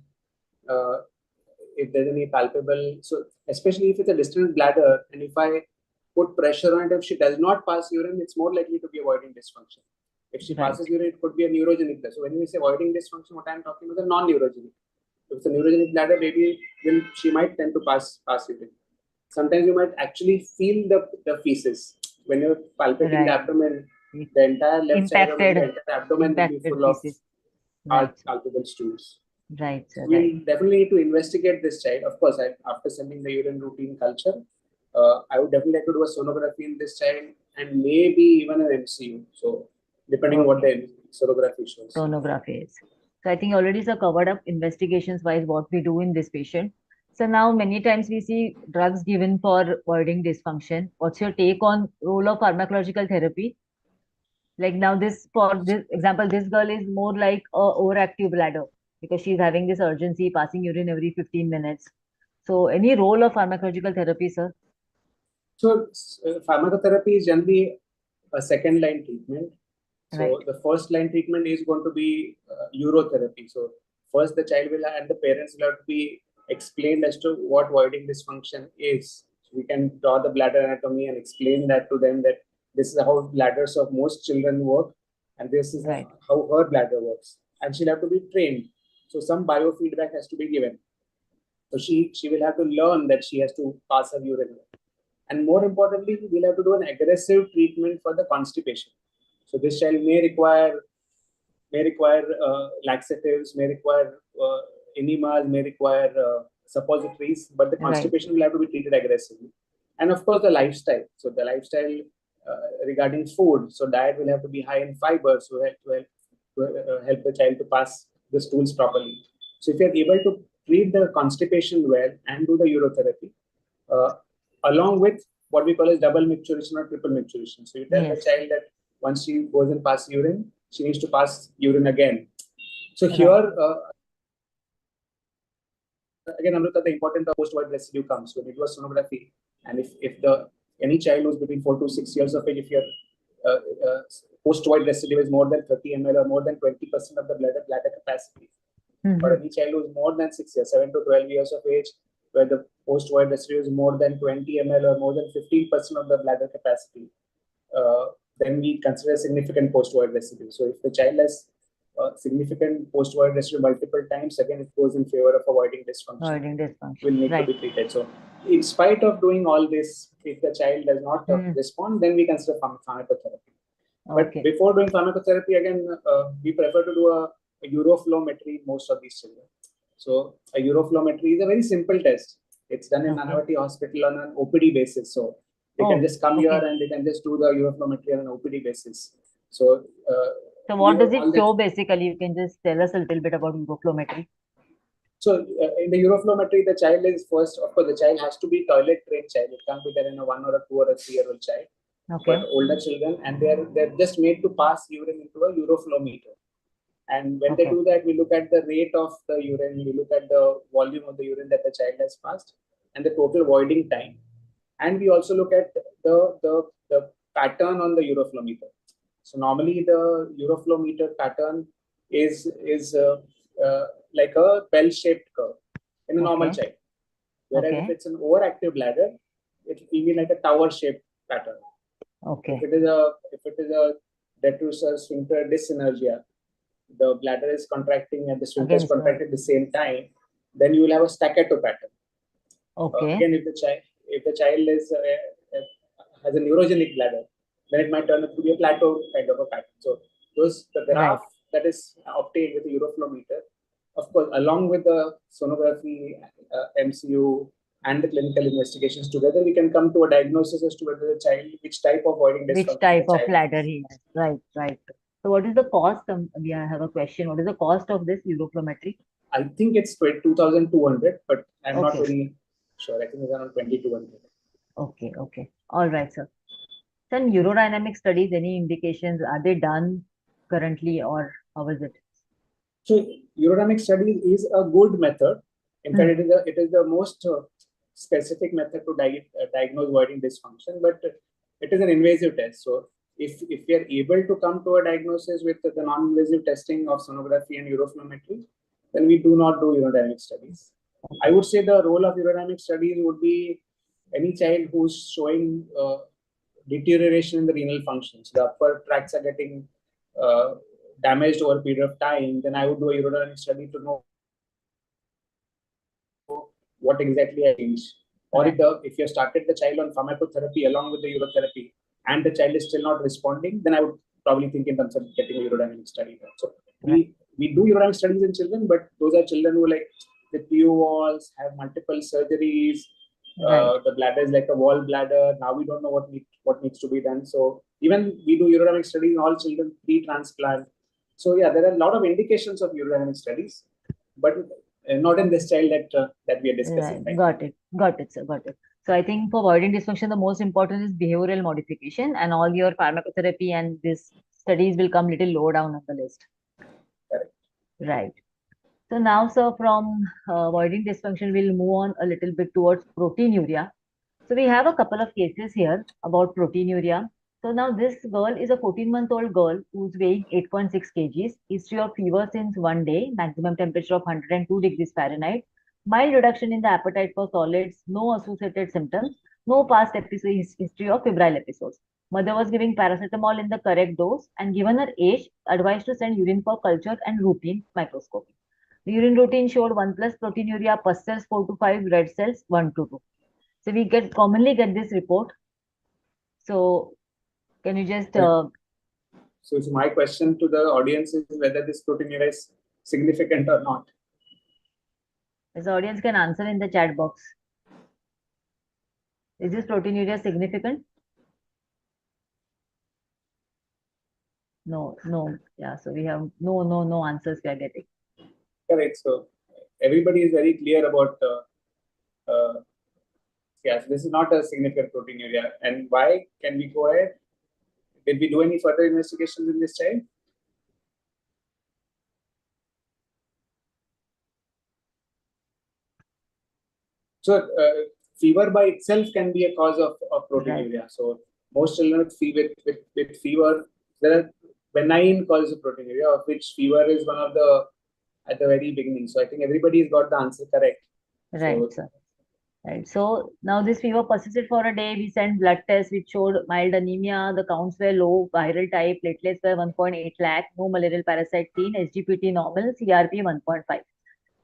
if there's any palpable, so especially if it's a distended bladder, and if I put pressure on it, if she does not pass urine, it's more likely to be avoiding dysfunction. If she passes urine, it could be a neurogenic bladder. So when we say avoiding dysfunction, what I'm talking about is a non-neurogenic. If it's a neurogenic bladder, maybe she might tend to pass urine. Sometimes you might actually feel the feces when you're palpating the abdomen. The entire left side of the entire abdomen will be full of palpable stools. Right, sir. We'll definitely need to investigate this child. Of course, after sending the urine routine culture, I would definitely like to do a sonography in this child, and maybe even an MCU. So depending on what the sonography shows. Sonography is. So I think already sir covered up investigations wise what we do in this patient. So now many times we see drugs given for avoiding dysfunction. What's your take on role of pharmacological therapy? Like now for this example, this girl is more like a overactive bladder because she's having this urgency, passing urine every 15 minutes. So any role of pharmacological therapy, sir? So pharmacotherapy is generally a second line treatment. So the first line treatment is going to be urotherapy. So first the child will and the parents will have to be explained as to what voiding dysfunction is. So we can draw the bladder anatomy and explain that to them, that this is how bladders of most children work, and this is how her bladder works. And she'll have to be trained. So some biofeedback has to be given. So she will have to learn that she has to pass her urine. And more importantly, we'll have to do an aggressive treatment for the constipation. So this child may require laxatives, may require enemas, may require suppositories, but the constipation will have to be treated aggressively. And of course, the lifestyle. So the lifestyle regarding food. So diet will have to be high in fiber, so help the child to pass the stools properly. So if you are able to treat the constipation well and do the urotherapy, along with what we call as double micturition or triple micturition. So you tell the child that once she goes and passes urine, she needs to pass urine again. So here, again, Amrita, the important post-void residue comes. When you do a sonography, and if any child who's between 4 to 6 years of age, if your post-void residue is more than 30 ml or more than 20% of the bladder capacity, for any child who's more than 6 years, 7 to 12 years of age, where the post-void residue is more than 20 ml or more than 15% of the bladder capacity, then we consider significant post-void residue. So if the child has significant post-void residue multiple times, again, it goes in favor of avoiding dysfunction. Will need to be treated. So in spite of doing all this, if the child does not respond, then we consider pharmacotherapy. But before doing pharmacotherapy, again, we prefer to do a uroflowmetry in most of these children. So a uroflowmetry is a very simple test. It's done in Nanavati Hospital on an OPD basis. So they can just come here and they can just do the uroflowmetry on an OPD basis. So what does it show basically? You can just tell us a little bit about uroflowmetry. So in the uroflowmetry, the child is first, of course, the child has to be toilet trained child. It can't be there in a 1 or a 2 or a 3-year-old child. But older children, and they're just made to pass urine into a uroflowmeter. And when they do that, we look at the rate of the urine, we look at the volume of the urine that the child has passed, and the total voiding time. And we also look at the pattern on the uroflowmeter. So normally the uroflowmeter pattern is like a bell-shaped curve in a normal child. Whereas if it's an overactive bladder, it will be like a tower-shaped pattern. If it is a detrusor sphincter dyssynergia, the bladder is contracting and the sphincter is contracting at the same time, then you will have a staccato pattern. Again, if the child has a neurogenic bladder, then it might turn out to be a plateau kind of a pattern. So the graph that is obtained with the uroflowmeter, of course, along with the sonography, MCU, and the clinical investigations together, we can come to a diagnosis as to whether the child, which type of voiding dysfunction, which type of bladder he has. Right. So what is the cost? I have a question. What is the cost of this uroflowmetry? I think it's 2,200, but I'm not very sure. I think it's around 2,200. Okay. All right, sir. Some urodynamic studies, any indications, are they done currently or how is it? So urodynamic studies is a good method. In fact, it is the most specific method to diagnose voiding dysfunction, but it is an invasive test. So if we are able to come to a diagnosis with the non-invasive testing of sonography and uroflowmetry, then we do not do urodynamic studies. I would say the role of urodynamic studies would be any child who's showing deterioration in the renal functions. The upper tracts are getting damaged over a period of time. Then I would do a urodynamic study to know what exactly has changed. Or if you have started the child on pharmacotherapy along with the urotherapy and the child is still not responding, then I would probably think in terms of getting a urodynamic study. So we do urodynamic studies in children, but those are children who like the PU walls, have multiple surgeries. The bladder is like a wall bladder. Now we don't know what needs to be done. So even we do urodynamic studies in all children pre-transplant. So yeah, there are a lot of indications of urodynamic studies, but not in this child that we are discussing. Right. Got it, sir. Got it. So I think for voiding dysfunction, the most important is behavioral modification, and all your pharmacotherapy and these studies will come little low down on the list. Correct. Right. So now, sir, from voiding dysfunction, we'll move on a little bit towards proteinuria. So we have a couple of cases here about proteinuria. So now this girl is a 14-month-old girl who's weighing 8.6 kgs, history of fever since 1 day, maximum temperature of 102 degrees Fahrenheit, mild reduction in the appetite for solids, no associated symptoms, no past history of febrile episodes. Mother was giving paracetamol in the correct dose and given her age, advised to send urine for culture and routine microscopy. The urine routine showed 1+ proteinuria, pus cells 4 to 5, red cells 1 to 2. So we commonly get this report. So can you just so my question to the audience is whether this proteinuria is significant or not. This audience can answer in the chat box. Is this proteinuria significant? No. Yeah, so we have no answers we are getting. Correct. So everybody is very clear about yes, this is not a significant proteinuria. And why? Can we go ahead? Did we do any further investigations in this child? So fever by itself can be a cause of proteinuria. Right. So most children with fever, there are benign causes of proteinuria, of which fever is one of the at the very beginning. So I think everybody's got the answer correct. Right, so, sir. Right. So now this fever persisted for a day. We sent blood tests which showed mild anemia. The counts were low, viral type, platelets were 1.8 lakh, no malarial parasite seen, SGPT normal, CRP 1.5.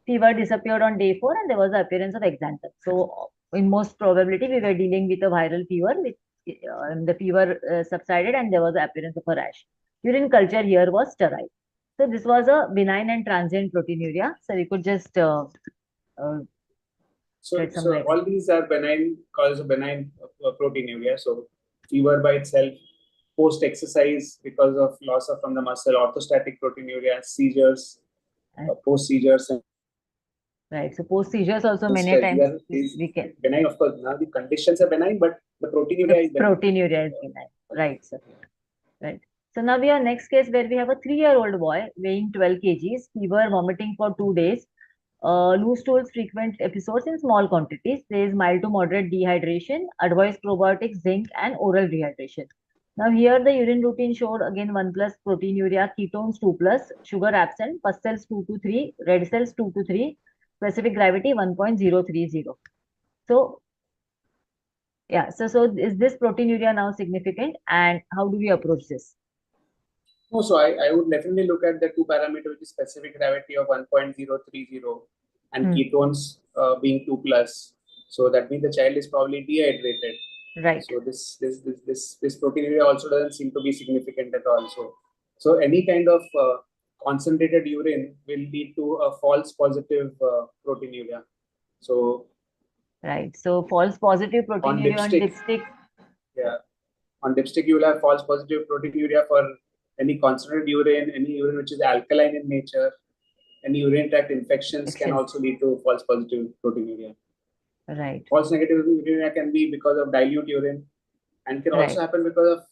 Fever disappeared on day 4 and there was the appearance of exanthem. So in most probability, we were dealing with a viral fever, which the fever subsided and there was the appearance of a rash. Urine culture here was sterile. So this was a benign and transient proteinuria. So we could just so all these are benign causes of benign proteinuria. So fever by itself, post-exercise because of loss from the muscle, orthostatic proteinuria, seizures, post-seizures. Right. So post-seizures also many times we can. Benign, of course. Now the conditions are benign, but the proteinuria is benign. Proteinuria is benign. Right, sir. Right. So now we have next case where we have a 3-year-old boy weighing 12 kgs, fever, vomiting for 2 days, loose stools, frequent episodes in small quantities. There is mild to moderate dehydration, advised probiotics, zinc, and oral rehydration. Now here the urine routine showed again 1+ proteinuria, ketones 2+, sugar absent, pus cells 2 to 3, red cells 2 to 3, specific gravity 1.030. So yeah, so is this proteinuria now significant, and how do we approach this? No, so I would definitely look at the 2 parameters, which is specific gravity of 1.030 and ketones being 2+. So that means the child is probably dehydrated. Right. So this proteinuria also doesn't seem to be significant at all. So any kind of concentrated urine will lead to a false positive proteinuria. So right. So false positive proteinuria on dipstick. Yeah. On dipstick, you will have false positive proteinuria for any concentrated urine, any urine which is alkaline in nature. Any urinary tract infections can also lead to false positive proteinuria. Right. False negative urine can be because of dilute urine. and can Right. also happen because of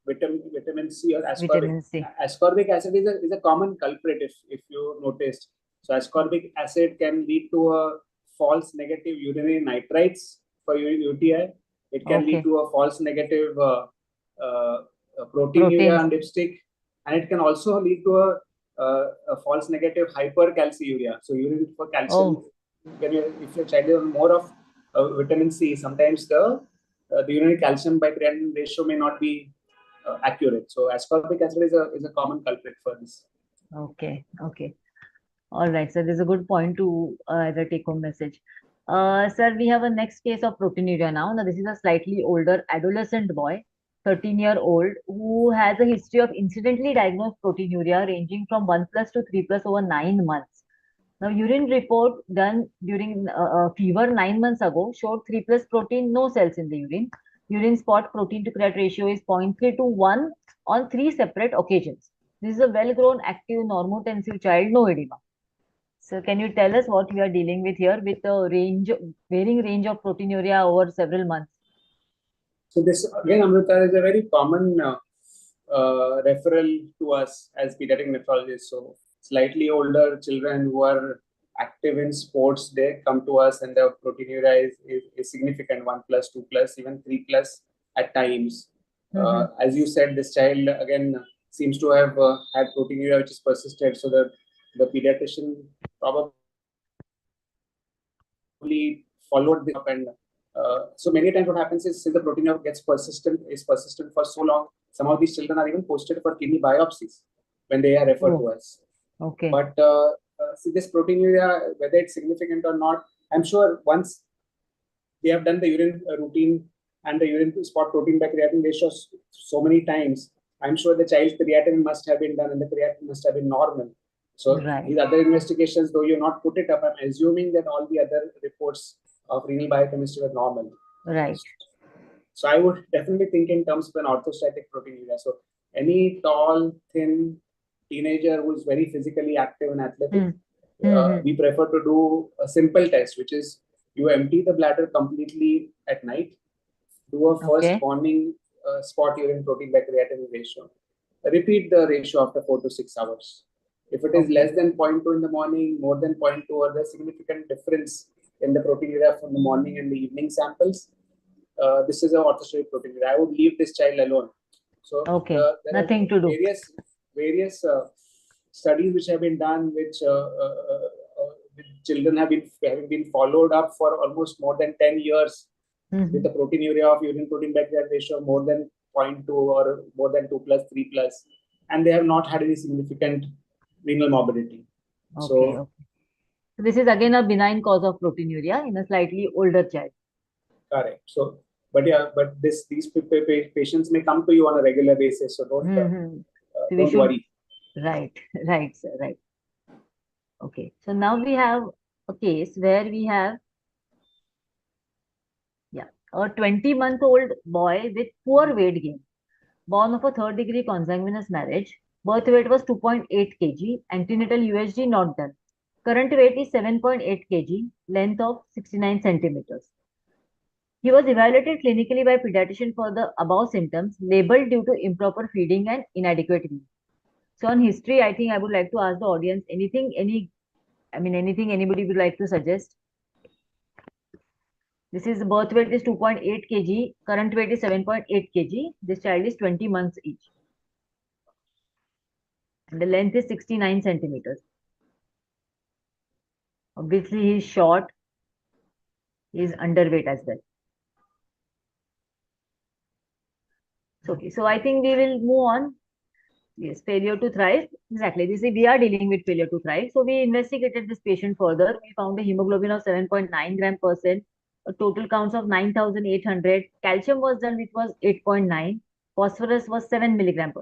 vitamin C or ascorbic. Vitamin C. Ascorbic acid is a common culprit if you noticed. So ascorbic acid can lead to a false negative urinary nitrites for UTI. It can lead Okay. to a false negative proteinuria Proteins. and dipstick, and it can also lead to a false negative hypercalciuria. So urine for calcium. Oh, If your child is on more of vitamin C, sometimes the urinary calcium by creatinine ratio may not be accurate. So ascorbic acid is a common culprit for this. okay. Okay. All right. So this is a good point to as a take-home message. Sir, we have a next case of proteinuria now. Now, this is a slightly older adolescent boy, 13-year-old, who has a history of incidentally diagnosed proteinuria ranging from 1 plus to 3 plus over 9 months. Now, urine report done during fever 9 months ago showed 3 plus protein, no cells in the urine. Urine spot protein to creat ratio is 0.3 to 1 on 3 separate occasions. This is a well-grown, active, normotensive child, no edema. So, can you tell us what we are dealing with here with a varying range of proteinuria over several months? So this again, Amrita, is a very common referral to us as pediatric nephrologists. So slightly older children who are active in sports, they come to us and the proteinuria is significant, 1 plus, 2 plus, even 3 plus at times. As you said, this child again seems to have had proteinuria which is persisted. So the pediatrician probably followed this up, and so many times what happens is since the proteinuria gets persistent for so long, some of these children are even posted for kidney biopsies when they are referred to us. Okay. But see, this proteinuria, whether it's significant or not, I'm sure once they have done the urine routine and the urine spot protein by creatinine ratio so many times, I'm sure the child's creatinine must have been done and the creatinine must have been normal. So these other investigations, though you not put it up, I'm assuming that all the other reports of renal biochemistry were normal. Right. So I would definitely think in terms of an orthostatic proteinuria. So any tall, thin teenager who is very physically active and athletic, we prefer to do a simple test, which is you empty the bladder completely at night, do a first morning spot urine protein by creatinine ratio. Repeat the ratio after 4 to 6 hours. If it is less than 0.2 in the morning, more than 0.2, or there's significant difference in the proteinuria from the morning and the evening samples, this is an orthostatic proteinuria. I would leave this child alone. So there nothing to do. Various studies which have been done, which children having been followed up for almost more than 10 years with the proteinuria of urine protein by creatinine ratio more than 0.2 or more than 2 plus, 3 plus, and they have not had any significant renal morbidity. So this is again a benign cause of proteinuria in a slightly older child. Correct. So, but these patients may come to you on a regular basis, so don't worry. Right, sir, right. Okay, so now we have a case where we have a 20-month-old boy with poor weight gain, born of a third-degree consanguineous marriage. Birth weight was 2.8 kg, antenatal USG not done. Current weight is 7.8 kg, length of 69 centimeters. He was evaluated clinically by pediatrician for the above symptoms, labeled due to improper feeding and inadequate weaning. So on history, I think I would like to ask the audience anything anybody would like to suggest. This is birth weight is 2.8 kg, current weight is 7.8 kg. This child is 20 months age. And the length is 69 centimeters. Obviously, he is short. He is underweight as well. Okay, so I think we will move on. Yes, failure to thrive. Exactly. We are dealing with failure to thrive. So we investigated this patient further. We found a hemoglobin of 7.9 gram%, a total counts of 9,800. Calcium was done, which was 8.9. Phosphorus was 7 milligram%.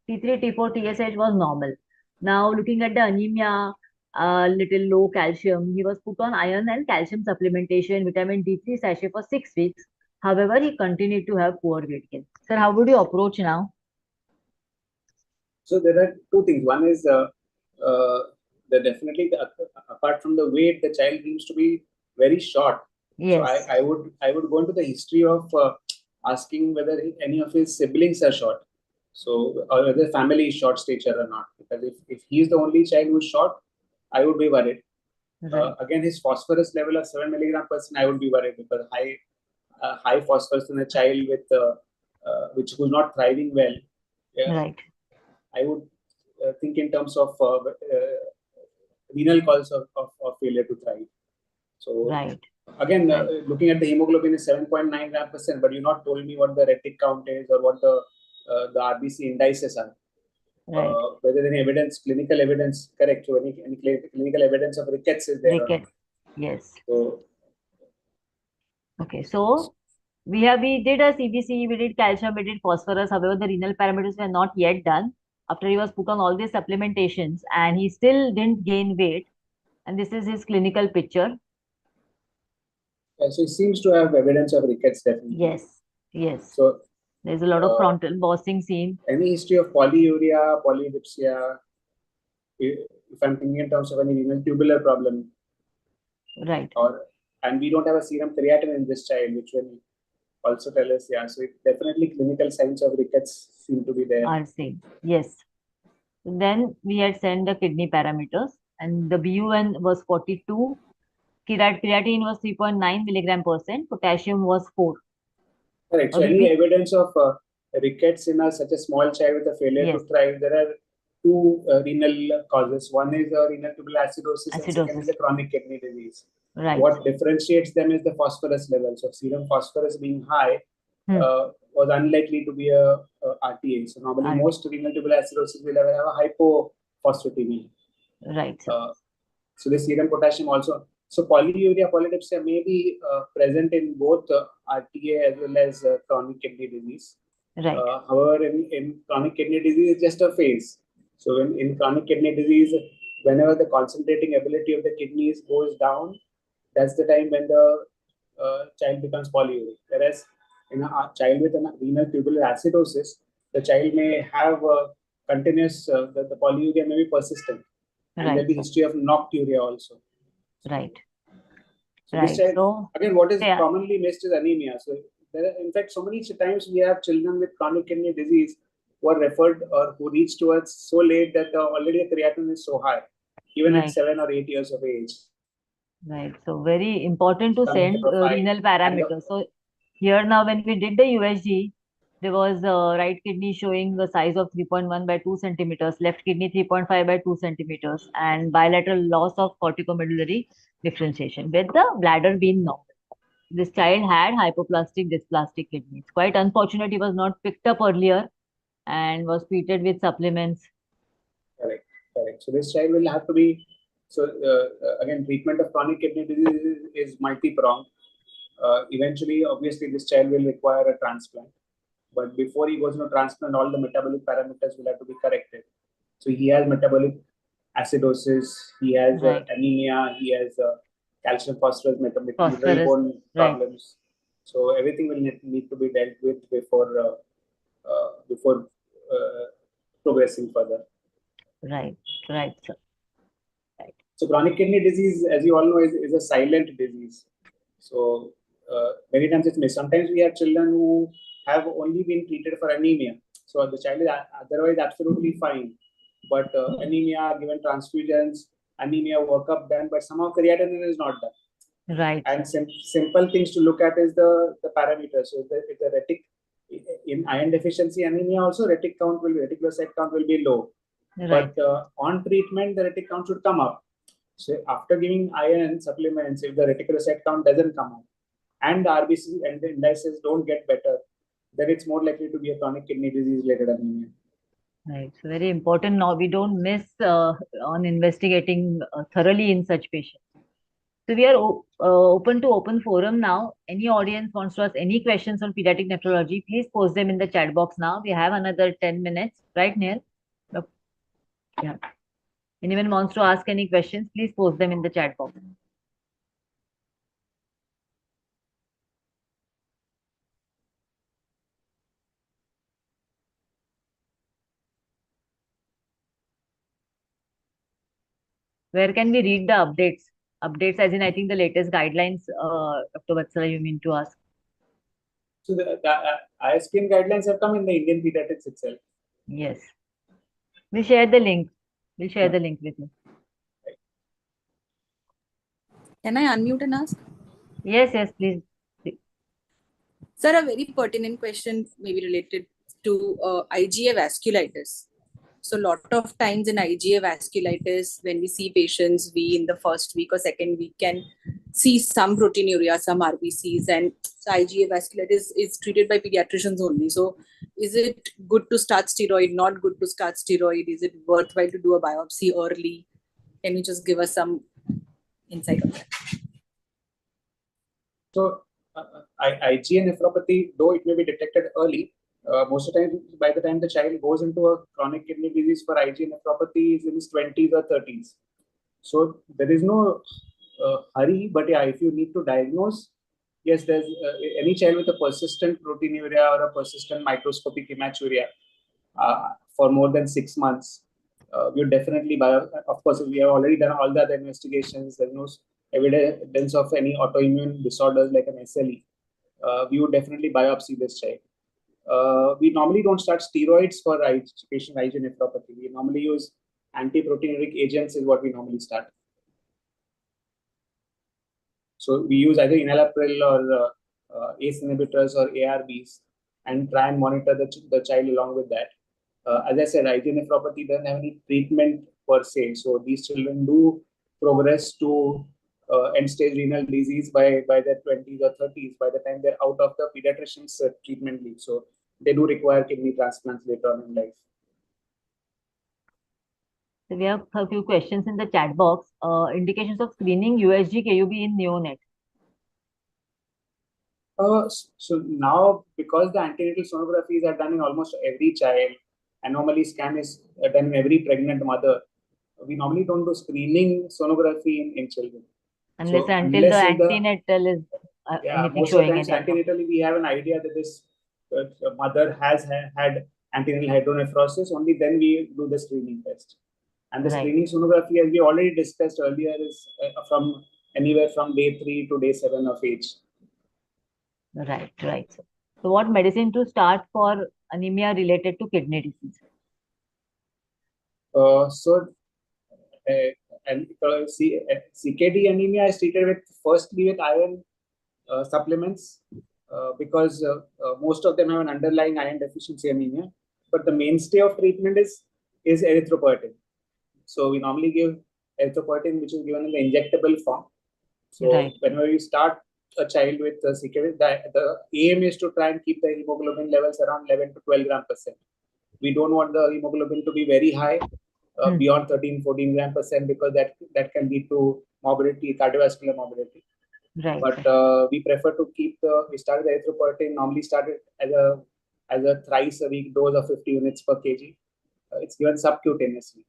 T3, T4, TSH was normal. Now looking at the anemia, little low calcium, he was put on iron and calcium supplementation, vitamin D3 sachet for 6 weeks. However, he continued to have poor weight gain. Sir, how would you approach now? So there are two things. One is definitely apart from the weight, the child seems to be very short. Yes. So I would go into the history of asking whether any of his siblings are short. So, or whether family is short stature or not. Because if he's the only child who's short, I would be worried. Right. Again, his phosphorus level of 7 milligram per cent, I would be worried because high phosphorus in a child with who's not thriving well. Right. I would think in terms of renal cause of failure to thrive. So Right. again, Right. looking at the hemoglobin is 7.9 gram per cent, but you not told me what the retic count is or what the RBC indices are. Right. Whether any evidence, clinical evidence, correct? So any clinical evidence of rickets is there or not? Rickets. Yes. So Okay. So we did a CBC, we did calcium, we did phosphorus. However, the renal parameters were not yet done after he was put on all these supplementations, and he still didn't gain weight. And this is his clinical picture. so it seems to have evidence of rickets definitely. Yes. Yes. So There's a lot of frontal bossing seen. any history of polyuria, polydipsia, if I'm thinking in terms of any renal tubular problem, Right. and we don't have a serum creatinine in this child, which will also tell us, yeah. So it definitely clinical signs of rickets seem to be there. Are seen. Yes. Then we had sent the kidney parameters, and the BUN was 42. Creatinine was 3.9 milligram per cent. Potassium was 4. Correct. So any evidence of rickets in such a small child with a failure to thrive, there are two renal causes. One is renal tubular acidosis, and second is the chronic kidney disease. Right. What differentiates them is the phosphorus level. So serum phosphorus being high was unlikely to be a RTA. So normally most renal tubular acidosis will ever have a hypophosphatemia. Right. So the serum potassium also. So polyuria, polydipsia may be present in both RTA as well as chronic kidney disease. Right. However, in chronic kidney disease, it's just a phase. So in chronic kidney disease, whenever the concentrating ability of the kidneys goes down, that's the time when the child becomes polyuric. Whereas in a child with a renal tubular acidosis, the child may have continuous, the polyuria may be persistent. And there'll be history of nocturia also. Right. So this child, again, what is commonly missed is anemia. So there are, in fact, so many times we have children with chronic kidney disease who are referred or who reach to us so late that already the creatinine is so high, even at 7 or 8 years of age. Right. So very important to send renal parameters. So here now, when we did the USG, there was right kidney showing the size of 3.1 by 2 centimeters, left kidney 3.5 by 2 centimeters, and bilateral loss of corticomedullary differentiation, with the bladder being normal. This child had hypoplastic dysplastic kidney. It's quite unfortunate he was not picked up earlier and was treated with supplements. Correct. So this child will have to be, so again, treatment of chronic kidney disease is multi-pronged. Eventually, obviously, this child will require a transplant. But before he goes into transplant, all the metabolic parameters will have to be corrected. So he has metabolic acidosis, he has anemia, he has calcium phosphorus, mineral bone problems. So everything will need to be dealt with before progressing further. Right. So chronic kidney disease, as you all know, is a silent disease. So many times it's missed. Sometimes we have children who have only been treated for anemia. So the child is otherwise absolutely fine. But anemia, given transfusions, anemia workup done, but somehow creatinine is not done. Right. And simple things to look at is the parameters. So if the retic, in iron deficiency anemia also, reticulocyte count will be low. Right. But on treatment, the retic count should come up. So after giving iron supplements, if the reticulocyte count doesn't come up and the RBC and the indices don't get better, then it's more likely to be a chronic kidney disease-related anemia. Right. It's very important now. We don't miss on investigating thoroughly in such patients. So we are open to open forum now. Any audience wants to ask any questions on pediatric nephrology, please post them in the chat box now. We have another 10 minutes, right, Neil? Yeah. Anyone wants to ask any questions, please post them in the chat box. Where can we read the updates? Updates as in, I think, the latest guidelines, Dr. Vatsala, you mean to ask? So the ISPN guidelines have come in the Indian pediatrics itself. Yes. We'll share the link. We'll share the link with you. Can I unmute and ask? Yes, please. Sir, a very pertinent question may be related to IgA vasculitis. So a lot of times in IgA vasculitis, when we see patients, we in the first week or second week can see some proteinuria, some RBCs, and so IgA vasculitis is treated by pediatricians only. So is it good to start steroid, not good to start steroid? Is it worthwhile to do a biopsy early? Can you just give us some insight on that? So IgA nephropathy, though it may be detected early, most of the time, by the time the child goes into a chronic kidney disease for IgA nephropathy is in his 20s or 30s. So there is no hurry, but yeah, if you need to diagnose, yes, there's any child with a persistent proteinuria or a persistent microscopic hematuria for more than 6 months, we definitely of course, we have already done all the other investigations. There's no evidence of any autoimmune disorders like an SLE. We would definitely biopsy this child. We normally don't start steroids for patient IgA nephropathy. We normally use anti-proteinuric agents is what we normally start. So we use either enalapril or ACE inhibitors or ARBs and try and monitor the child along with that. As I said, IgA nephropathy doesn't have any treatment per se. So these children do progress to end-stage renal disease by their 20s or 30s, by the time they're out of the pediatrician's treatment leave. So they do require kidney transplants later on in life. So we have a few questions in the chat box. Indications of screening USG KUB in neonate. So now, because the antenatal sonographies are done in almost every child, anomaly scan is done in every pregnant mother, we normally don't do screening sonography in children. Unless So until the antenatal is anything most showing of the times antenatally we have an idea that this mother has had antenatal hydronephrosis, only then we do the screening test. And the screening sonography, as we already discussed earlier, is from anywhere from day 3 to day 7 of age. Right. So what medicine to start for anemia related to kidney disease? CKD anemia is treated firstly with iron supplements because most of them have an underlying iron deficiency anemia. But the mainstay of treatment is erythropoietin. So we normally give erythropoietin, which is given in the injectable form. So whenever you start a child with CKD, the aim is to try and keep the hemoglobin levels around 11 to 12 gram percent. We don't want the hemoglobin to be very high, beyond 13, 14 gram percent, because that can lead to morbidity, cardiovascular morbidity. But we prefer to keep we started the erythropoietin, normally started as a thrice a week dose of 50 units per kg. It's given subcutaneously.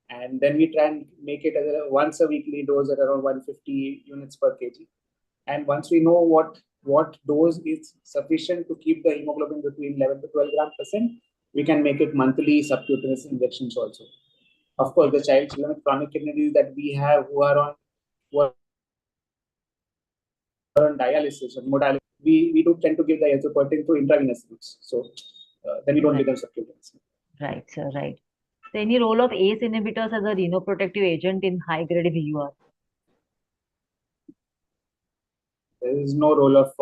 And then we try and make it as a once a weekly dose at around 150 units per kg. And once we know what dose is sufficient to keep the hemoglobin between 11 to 12 gram percent, we can make it monthly subcutaneous injections also. Of course, the children with chronic kidney disease that we have who are on dialysis or hemodialysis, we do tend to give the erythropoietin through intravenous routes. So then we don't give them subcutaneous. Right, sir, right. So any role of ACE inhibitors as a renoprotective agent in high-grade VUR? There is no role of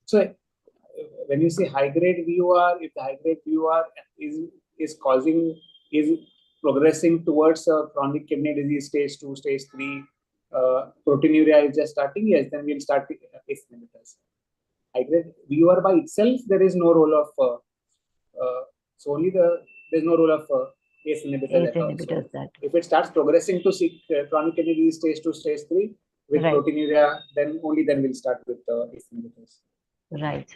so when you say high-grade VUR, if the high-grade VUR is progressing towards a chronic kidney disease stage 2, stage 3, proteinuria is just starting, yes, then we'll start with ACE inhibitors. High-grade VUR by itself, there is no role of there's no role of ACE inhibitors at all. So if it starts progressing to chronic kidney disease stage 2, stage 3 with proteinuria, then we'll start with ACE inhibitors. Right.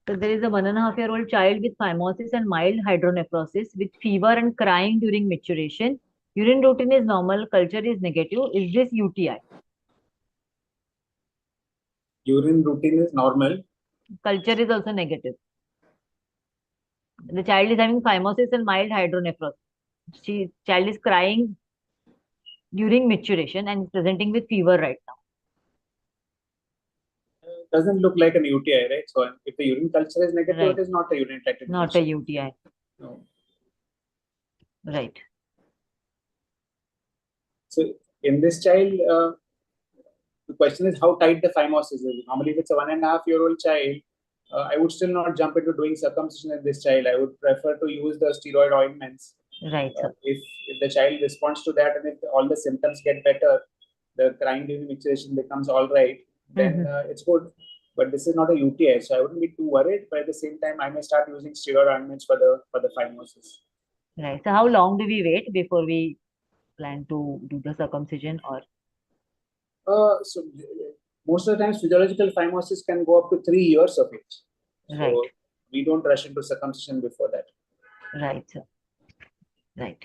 So there is a 1.5-year-old child with phimosis and mild hydronephrosis with fever and crying during maturation. Urine routine is normal, culture is negative. Is this UTI? Urine routine is normal. Culture is also negative. The child is having phimosis and mild hydronephrosis. Child is crying during maturation and is presenting with fever right now. doesn't look like an UTI, right? So if the urine culture is negative, Right. it is not a urinary tract Not a infection. UTI. No. Right. So in this child, the question is how tight the phimosis is. Normally, if it's a 1.5-year-old child, I would still not jump into doing circumcision in this child. I would prefer to use the steroid ointments. Right, sir. If the child responds to that and if all the symptoms get better, the crying during mixation becomes all right, then it's good. But this is not a UTI, so I wouldn't be too worried. But at the same time, I may start using steroid ointments for the phimosis. Right. So how long do we wait before we plan to do the circumcision, or? So most of the times, physiological phimosis can go up to 3 years of age. So Right. we don't rush into circumcision before that. Right, sir. Right.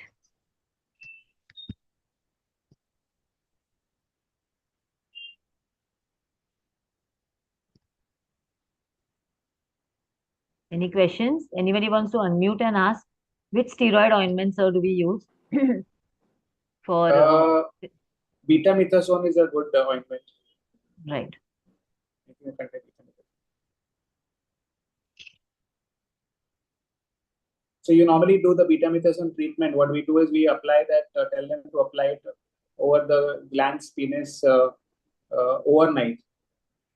Any questions? Anybody wants to unmute and ask which steroid ointments, sir, do we use for? Betamethasone is a good ointment. Right. So you normally do the betamethasone treatment. What we do is we apply that, tell them to apply it over the glans penis overnight.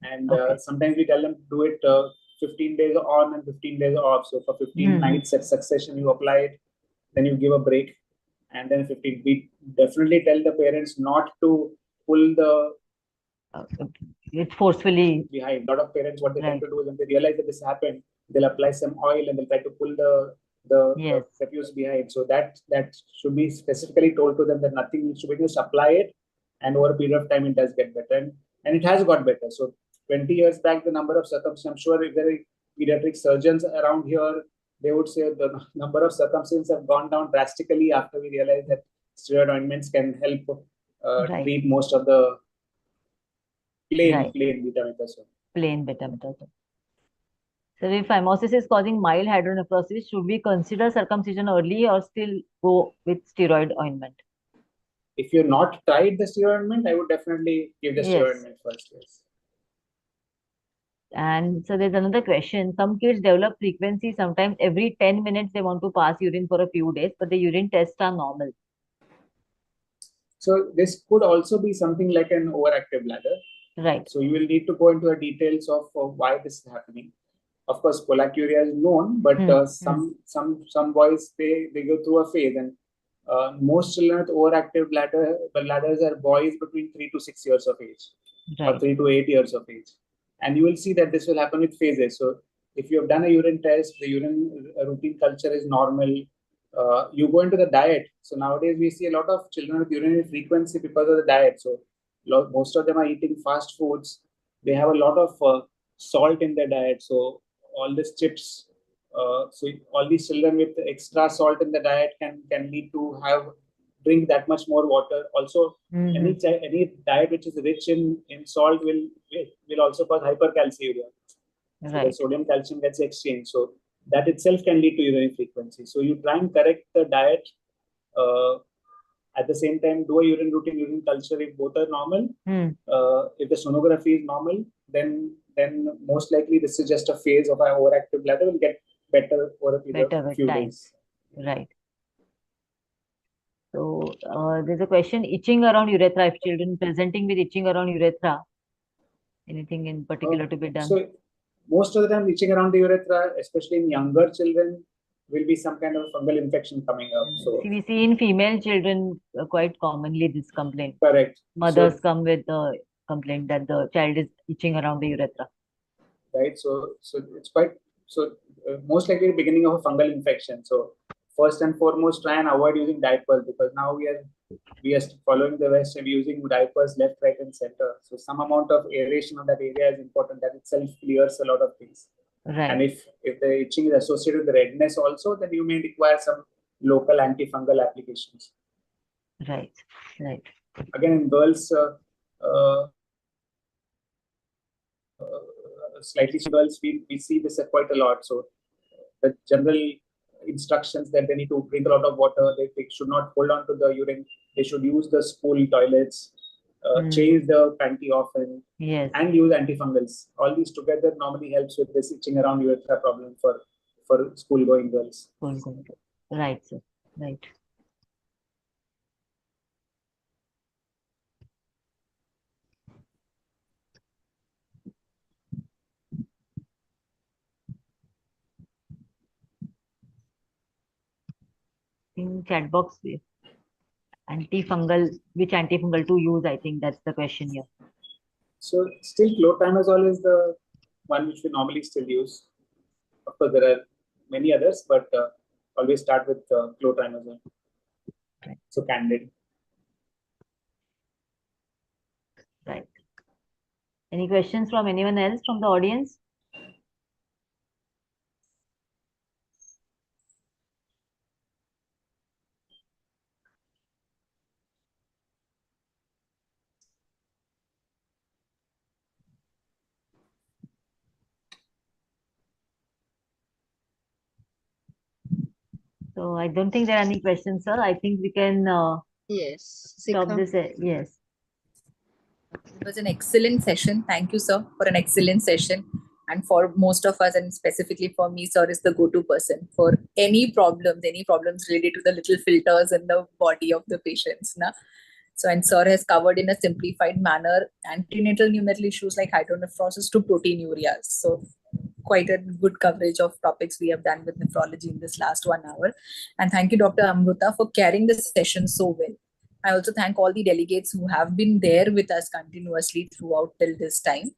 And sometimes we tell them to do it 15 days on and 15 days off. So for 15 nights at succession, you apply it, then you give a break. And then 15, we definitely tell the parents not to pull the It's forcefully behind. A lot of parents, what they tend to do is when they realize that this happened, they'll apply some oil and they'll try to pull the prepuce behind. So that should be specifically told to them that nothing needs to be, just apply it, and over a period of time it does get better. And it has got better. So 20 years back, the number of circumcisions, I'm sure if there are pediatric surgeons around here, they would say the number of circumcisions have gone down drastically after we realized that steroid ointments can help treat most of the plain betamethasone. Plain betamethasone. So if phimosis is causing mild hydronephrosis, should we consider circumcision early or still go with steroid ointment? If you're not tried the steroid ointment, I would definitely give the steroid ointment first. Yes. And so there's another question. Some kids develop frequency. Sometimes every 10 minutes they want to pass urine for a few days, but the urine tests are normal. So this could also be something like an overactive bladder. Right. So you will need to go into the details of why this is happening. Of course, pollakiuria is known, but some boys they go through a phase, and most children with overactive bladders are boys between 3 to 6 years of age, or 3 to 8 years of age. And you will see that this will happen with phases. So if you have done a urine test, the urine routine culture is normal, you go into the diet. So nowadays we see a lot of children with urinary frequency because of the diet. So most of them are eating fast foods. They have a lot of salt in their diet. So all these chips, so all these children with extra salt in the diet can lead to drink that much more water. Also, any diet which is rich in salt will also cause hypercalciuria. So the sodium calcium gets exchanged. So that itself can lead to urinary frequency. So you try and correct the diet. At the same time, do a urine routine, urine culture if both are normal. If the sonography is normal, then most likely this is just a phase of our overactive bladder, will get better over a period of few days. Right. So there's a question, itching around urethra. If children presenting with itching around urethra, anything in particular to be done? So most of the time, itching around the urethra, especially in younger children, will be some kind of fungal infection coming up. So we see in female children quite commonly this complaint. Correct. Mothers come with the complaint that the child is itching around the urethra. Right. So it's quite most likely the beginning of a fungal infection. So first and foremost, try and avoid using diapers, because now we are following the West and we're using diapers left, right, and center. So some amount of aeration of that area is important. That itself clears a lot of things. Right. And if the itching is associated with redness also, then you may require some local antifungal applications. Right. Again, in girls, slightly girls, we see this quite a lot. So the general instructions that they need to drink a lot of water, they should not hold on to the urine, they should use the spool toilets, change the panty often, Yes. and use antifungals. All these together normally helps with this itching around urethra problem for school-going girls. Right, sir. Right. In chat box, antifungal, which antifungal to use? I think that's the question here. So still clotrimazole is the one which we normally still use. Of course, there are many others, but always start with clotrimazole. Right. So Candid. Right. Any questions from anyone else from the audience? So I don't think there are any questions, sir. I think we can Yes, stop Sikha. this. Yes. It was an excellent session. Thank you, sir, for an excellent session. And for most of us, and specifically for me, sir is the go-to person for any problems related to the little filters in the body of the patients. Na? So, and sir has covered in a simplified manner antenatal neonatal issues like hydronephrosis to proteinuria. So, quite a good coverage of topics we have done with nephrology in this last 1 hour. And thank you, Dr. Amruta, for carrying the session so well. I also thank all the delegates who have been there with us continuously throughout till this time.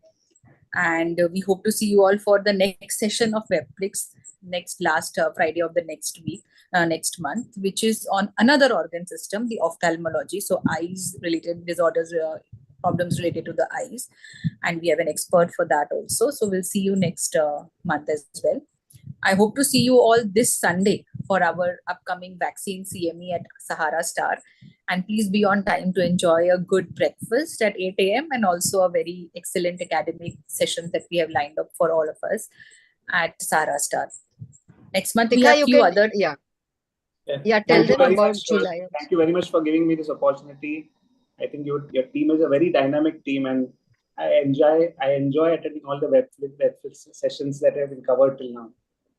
And we hope to see you all for the next session of Webflix last Friday of the next week, next month, which is on another organ system, the ophthalmology. So eyes related disorders, problems related to the eyes. And we have an expert for that also. So we'll see you next month as well. I hope to see you all this Sunday for our upcoming vaccine CME at Sahara Star. And please be on time to enjoy a good breakfast at 8 a.m. and also a very excellent academic sessions that we have lined up for all of us at Sahara Star. Next month, we Sikha, have you few can, other. yeah, Thank tell you them very about much, sir. July. Thank you very much for giving me this opportunity. I think your team is a very dynamic team, and I enjoy attending all the Webflix sessions that have been covered till now.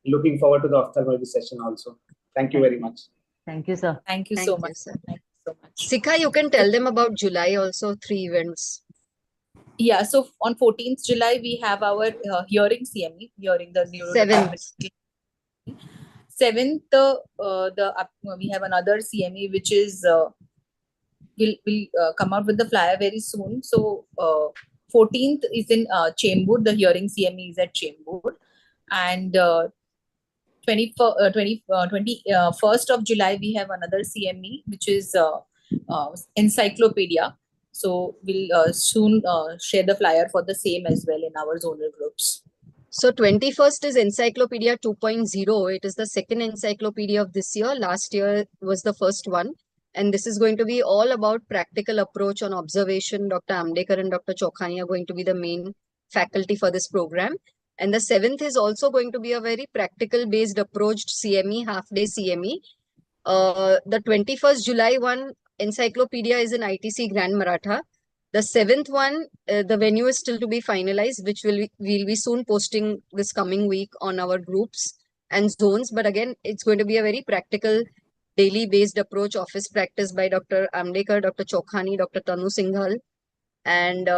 Looking forward to the ophthalmology session also. Thank you very much. Thank you, sir. Thank you Thank so you, much. sir. Thank you so much. Sikha, you can tell them about July also, 3 events. Yeah, so on 14th July, we have our hearing CME, hearing the neurodevelopment. 7th, we have another CME, which is will come out with the flyer very soon. So 14th is in Chembur. The hearing CME is at Chembur, and 21st of July we have another CME, which is encyclopedia. So we'll soon share the flyer for the same as well in our zonal groups. So 21st is Encyclopedia 2.0. It is the second encyclopedia of this year. Last year was the first one. And this is going to be all about practical approach on observation. Dr. Amdekar and Dr. Chokhani are going to be the main faculty for this program. And the 7th is also going to be a very practical based approached CME, half-day CME. The 21st July one, Encyclopedia is in ITC Grand Maratha. The 7th one, the venue is still to be finalized, which we'll be soon posting this coming week on our groups and zones. But again, it's going to be a very practical, daily based approach, office practice by Dr. Amdekar, Dr. Chokhani, Dr. Tanu Singhal, and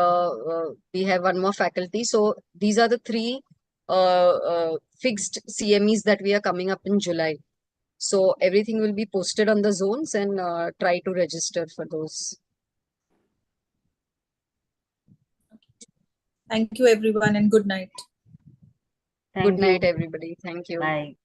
we have one more faculty. So these are the 3 fixed CMEs that we are coming up in July. So everything will be posted on the zones, and try to register for those. Thank you, everyone, and good night. Thank Good night, you. everybody. Thank you. Bye.